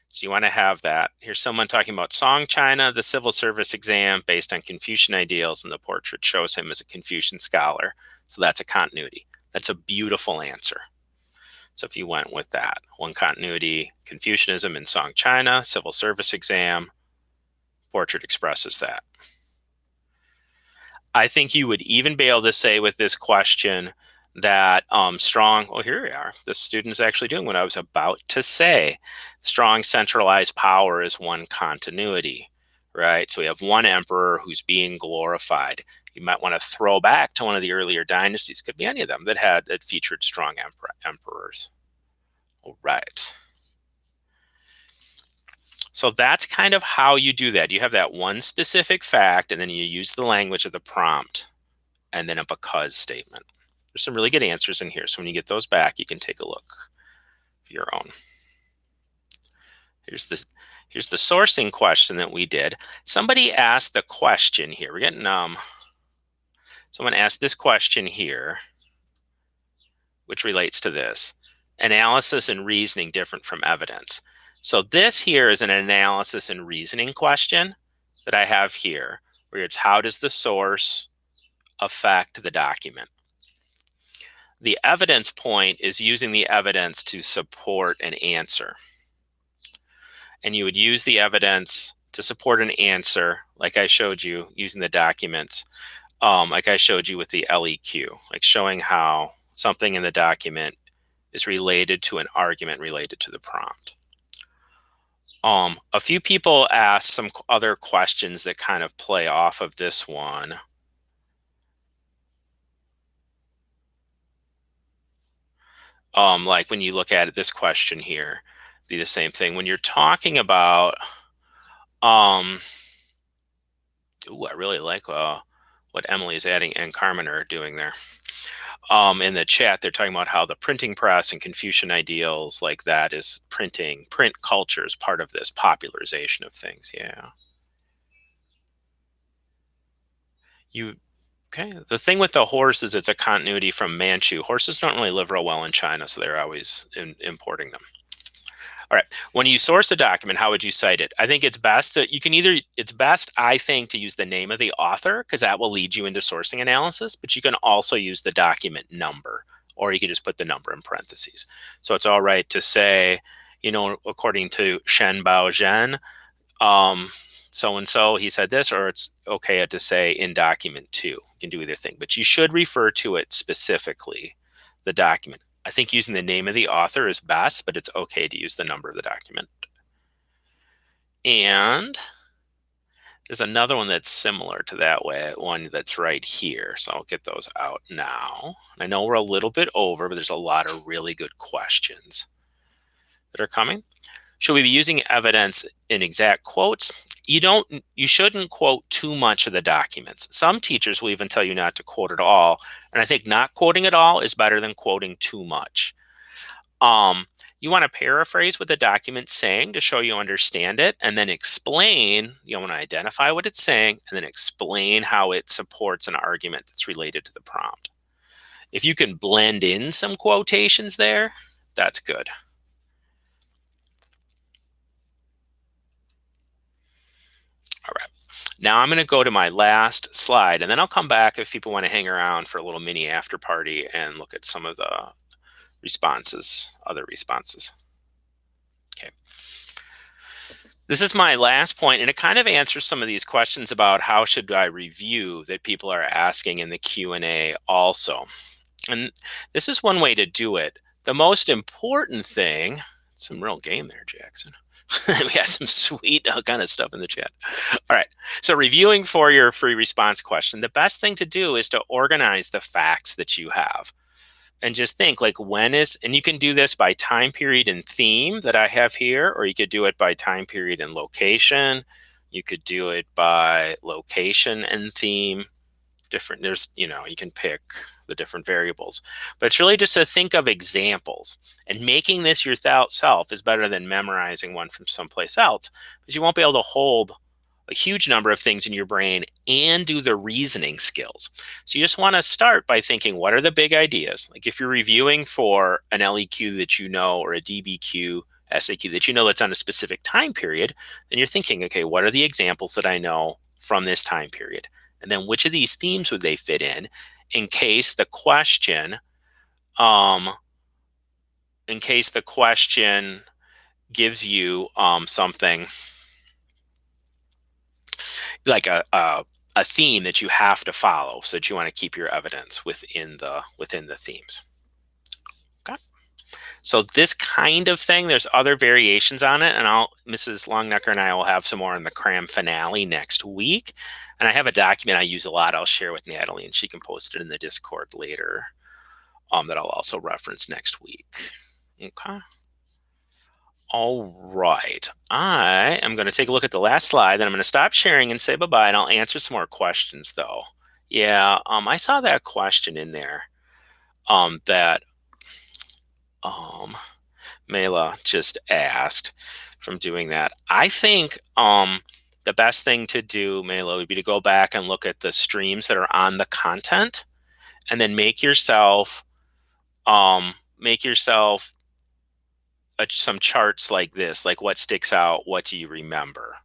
Speaker 1: So you want to have that. Here's someone talking about Song China, the civil service exam based on Confucian ideals, and the portrait shows him as a Confucian scholar. So that's a continuity. That's a beautiful answer. So if you went with that, one continuity, Confucianism in Song China, civil service exam, portrait expresses that. I think you would even be able to say with this question that here we are. The student's actually doing what I was about to say. Strong centralized power is one continuity, right? So we have one emperor who's being glorified. You might want to throw back to one of the earlier dynasties. Could be any of them that featured strong emperors. All right. So that's kind of how you do that. You have that one specific fact, and then you use the language of the prompt, and then a because statement. There's some really good answers in here. So when you get those back, you can take a look of your own. Here's the sourcing question that we did. Somebody asked the question here. We're getting someone asked this question here, which relates to this. Analysis and reasoning different from evidence. So this here is an analysis and reasoning question that I have here, where it's how does the source affect the document? The evidence point is using the evidence to support an answer. And you would use the evidence to support an answer, like I showed you using the documents, like I showed you with the LEQ, like showing how something in the document is related to an argument related to the prompt. A few people asked some other questions that kind of play off of this one. Like when you look at it, this question here, be the same thing. When you're talking about, I really like what Emily is adding and Carmen are doing there. In the chat, they're talking about how the printing press and Confucian ideals like that is print culture is part of this popularization of things. Yeah. Okay. The thing with the horse is it's a continuity from Manchu. Horses don't really live real well in China, so they're always importing them. All right. When you source a document, how would you cite it? I think it's best it's best, I think, to use the name of the author, because that will lead you into sourcing analysis, but you can also use the document number, or you can just put the number in parentheses. So it's all right to say, according to Shen Bao Zhen, so-and-so, he said this, or it's okay to say in document 2. You can do either thing, but you should refer to it specifically, the document. I think using the name of the author is best, but it's okay to use the number of the document. And there's another one that's similar to that one that's right here. So I'll get those out now. I know we're a little bit over, but there's a lot of really good questions that are coming. Should we be using evidence in exact quotes? You shouldn't quote too much of the documents. Some teachers will even tell you not to quote at all. And I think not quoting at all is better than quoting too much. You want to paraphrase what the document's saying to show you understand it, and then explain. You want to identify what it's saying and then explain how it supports an argument that's related to the prompt. If you can blend in some quotations there, that's good. All right. Now I'm going to go to my last slide, and then I'll come back if people want to hang around for a little mini after party and look at some of the responses, other responses. Okay. This is my last point, and it kind of answers some of these questions about how should I review that people are asking in the Q&A also. And this is one way to do it. The most important thing, some real game there, Jackson. We got some sweet kind of stuff in the chat. All right. So reviewing for your free response question, the best thing to do is to organize the facts that you have. And just think like and you can do this by time period and theme that I have here, or you could do it by time period and location. You could do it by location and theme. You can pick the different variables, but it's really just to think of examples, and making this yourself is better than memorizing one from someplace else, because you won't be able to hold a huge number of things in your brain and do the reasoning skills. So you just want to start by thinking, what are the big ideas? Like if you're reviewing for an LEQ that you know, or a DBQ SAQ that you know that's on a specific time period, then you're thinking, okay, what are the examples that I know from this time period? And then which of these themes would they fit in case the question gives you something like a theme that you have to follow, so that you want to keep your evidence within the themes. Okay. So this kind of thing, there's other variations on it, and Mrs. Longnecker and I will have some more in the Cram finale next week. And I have a document I use a lot I'll share with Natalie, and she can post it in the Discord later, that I'll also reference next week. Okay. All right. I am going to take a look at the last slide, then I'm going to stop sharing and say bye-bye, and I'll answer some more questions, though. Yeah, I saw that question in there that Mela just asked from doing that. I think the best thing to do, Mela, would be to go back and look at the streams that are on the content, and then make yourself some charts like this, like what sticks out, what do you remember.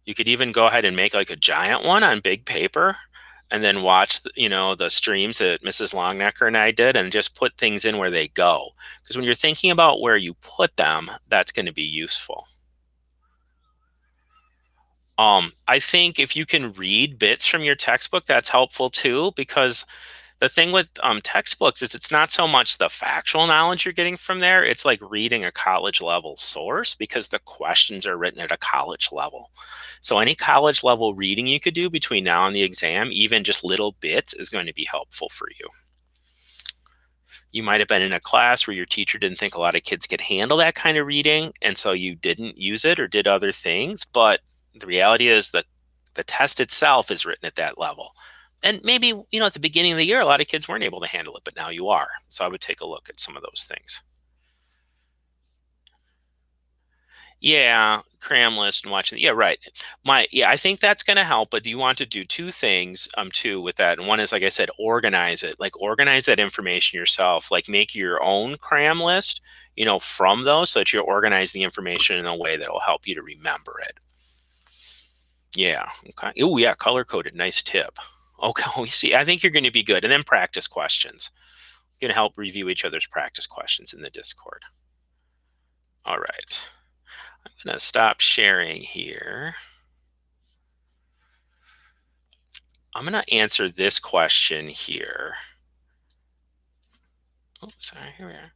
Speaker 1: You could even go ahead and make like a giant one on big paper, and then watch the streams that Mrs. Longnecker and I did, and just put things in where they go, because when you're thinking about where you put them, that's going to be useful. I think if you can read bits from your textbook, that's helpful too, because the thing with textbooks is it's not so much the factual knowledge you're getting from there. It's like reading a college level source, because the questions are written at a college level. So any college level reading you could do between now and the exam, even just little bits, is going to be helpful for you. You might have been in a class where your teacher didn't think a lot of kids could handle that kind of reading, and so you didn't use it or did other things. But the reality is that the test itself is written at that level. And maybe, at the beginning of the year, a lot of kids weren't able to handle it, but now you are. So I would take a look at some of those things. Yeah, cram list and watching. Yeah, right. I think that's going to help. But you want to do two things too with that. And one is, like I said, organize it. Like organize that information yourself. Like make your own cram list, from those, so that you organize the information in a way that will help you to remember it. Yeah. Okay. Oh, yeah. Color coded. Nice tip. Okay. We see. I think you're going to be good. And then practice questions. Going to help review each other's practice questions in the Discord. All right. I'm going to stop sharing here. I'm going to answer this question here. Oh, sorry. Here we are.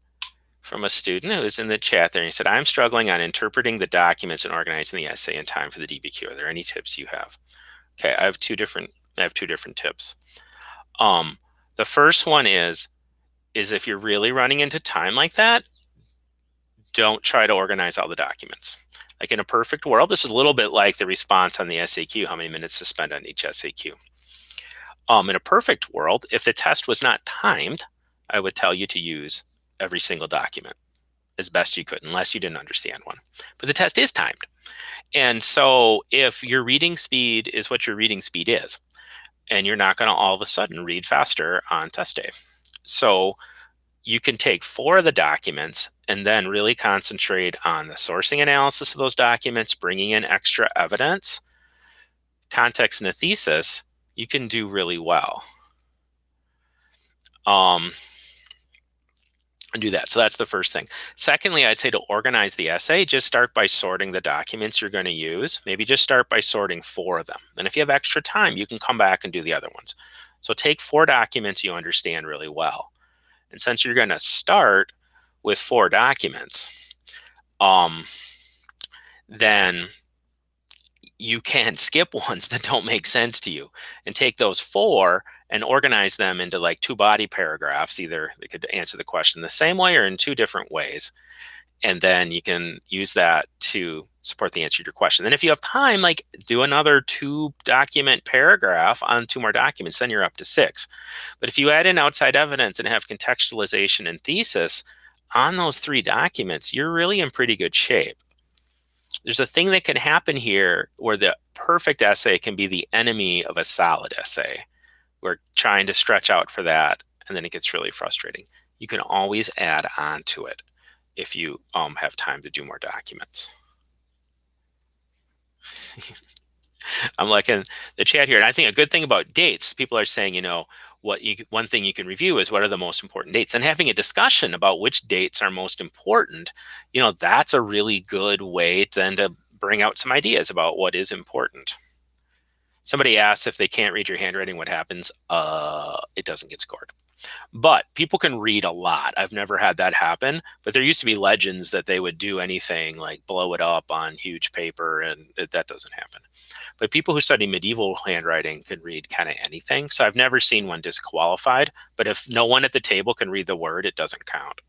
Speaker 1: From a student who's in the chat there. And he said, I'm struggling on interpreting the documents and organizing the essay in time for the DBQ. Are there any tips you have? Okay. I have two different tips. The first one is if you're really running into time like that, don't try to organize all the documents. Like in a perfect world, this is a little bit like the response on the SAQ, how many minutes to spend on each SAQ. In a perfect world, if the test was not timed, I would tell you to use every single document as best you could, unless you didn't understand one. But the test is timed. And so if your reading speed is what your reading speed is, and you're not going to all of a sudden read faster on test day. So you can take 4 of the documents and then really concentrate on the sourcing analysis of those documents, bringing in extra evidence, context in a thesis. You can do really well. And do that. So that's the first thing. Secondly, I'd say to organize the essay, just start by sorting the documents you're going to use. Maybe just start by sorting 4 of them. And if you have extra time, you can come back and do the other ones. So take 4 documents you understand really well. And since you're going to start with 4 documents, then you can skip ones that don't make sense to you and take those 4 and organize them into like 2 body paragraphs. Either they could answer the question the same way or in 2 different ways. And then you can use that to support the answer to your question. Then if you have time, like do another 2 document paragraph on 2 more documents, then you're up to 6. But if you add in outside evidence and have contextualization and thesis on those 3 documents, you're really in pretty good shape. There's a thing that can happen here where the perfect essay can be the enemy of a solid essay. We're trying to stretch out for that, and then it gets really frustrating. You can always add on to it if you have time to do more documents. I'm liking the chat here. And I think a good thing about dates, people are saying, one thing you can review is what are the most important dates, and having a discussion about which dates are most important. That's a really good way then to bring out some ideas about what is important. Somebody asks if they can't read your handwriting, what happens? It doesn't get scored. But people can read a lot. I've never had that happen, but there used to be legends that they would do anything like blow it up on huge paper, and that doesn't happen. But people who study medieval handwriting can read kind of anything. So I've never seen one disqualified, but if no one at the table can read the word, it doesn't count.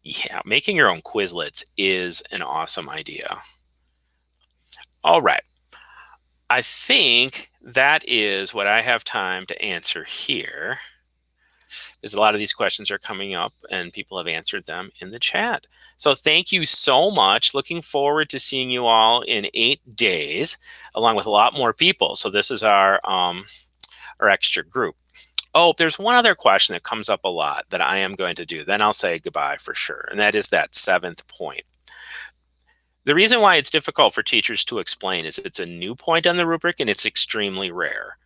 Speaker 1: Yeah, making your own Quizlets is an awesome idea. All right. I think that is what I have time to answer here, because a lot of these questions are coming up and people have answered them in the chat. So thank you so much. Looking forward to seeing you all in 8 days, along with a lot more people. So this is our extra group. Oh, there's one other question that comes up a lot that I am going to do. Then I'll say goodbye for sure. And that is that 7th point. The reason why it's difficult for teachers to explain is it's a new point on the rubric and it's extremely rare.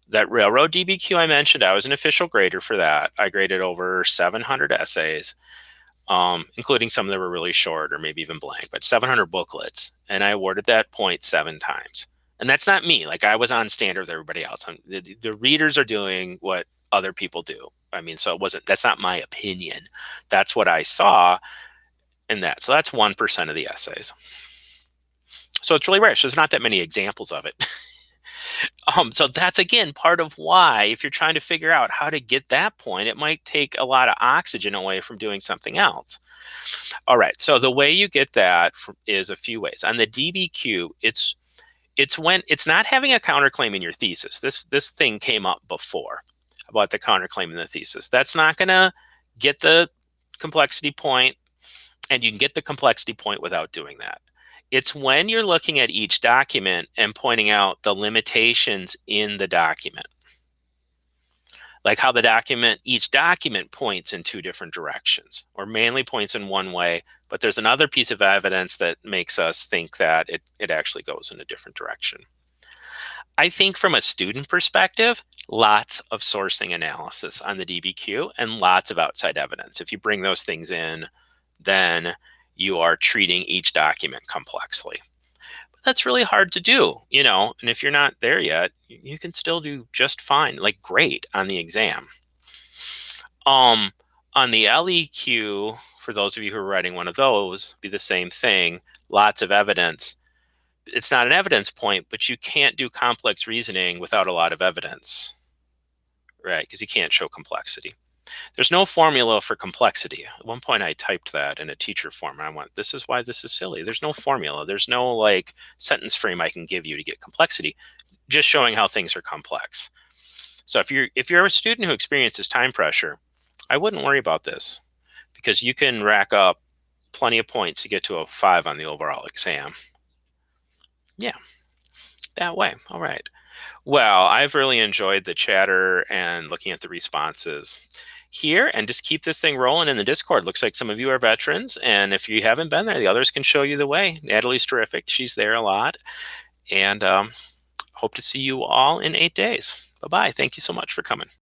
Speaker 1: That railroad DBQ I mentioned, I was an official grader for that. I graded over 700 essays, including some that were really short or maybe even blank, but 700 booklets. And I awarded that point 7 times. And that's not me. Like, I was on standard with everybody else. The readers are doing what other people do. I mean, so that's not my opinion. That's what I saw in that. So that's 1% of the essays. So it's really rare. So there's not that many examples of it. So that's, again, part of why, if you're trying to figure out how to get that point, it might take a lot of oxygen away from doing something else. All right. So the way you get that is a few ways. On the DBQ, it's when it's not having a counterclaim in your thesis. This thing came up before about the counterclaim in the thesis. That's not going to get the complexity point, and you can get the complexity point without doing that. It's when you're looking at each document and pointing out the limitations in the document. Like how each document points in 2 different directions, or mainly points in one way, but there's another piece of evidence that makes us think that it actually goes in a different direction. I think from a student perspective, lots of sourcing analysis on the DBQ and lots of outside evidence. If you bring those things in, then you are treating each document complexly. But that's really hard to do, and if you're not there yet, you can still do just fine, like great on the exam. On the LEQ, for those of you who are writing one of those, be the same thing, lots of evidence. It's not an evidence point, but you can't do complex reasoning without a lot of evidence, right? Because you can't show complexity. There's no formula for complexity. At one point I typed that in a teacher form and I went, this is why this is silly. There's no formula. There's no like sentence frame I can give you to get complexity, just showing how things are complex. So if you're a student who experiences time pressure, I wouldn't worry about this, because you can rack up plenty of points to get to a 5 on the overall exam. Yeah, that way. All right. Well, I've really enjoyed the chatter and looking at the responses here, and just keep this thing rolling in the Discord. Looks like some of you are veterans, and if you haven't been there, the others can show you the way. Natalie's terrific. She's there a lot, and hope to see you all in 8 days. Bye-bye. Thank you so much for coming.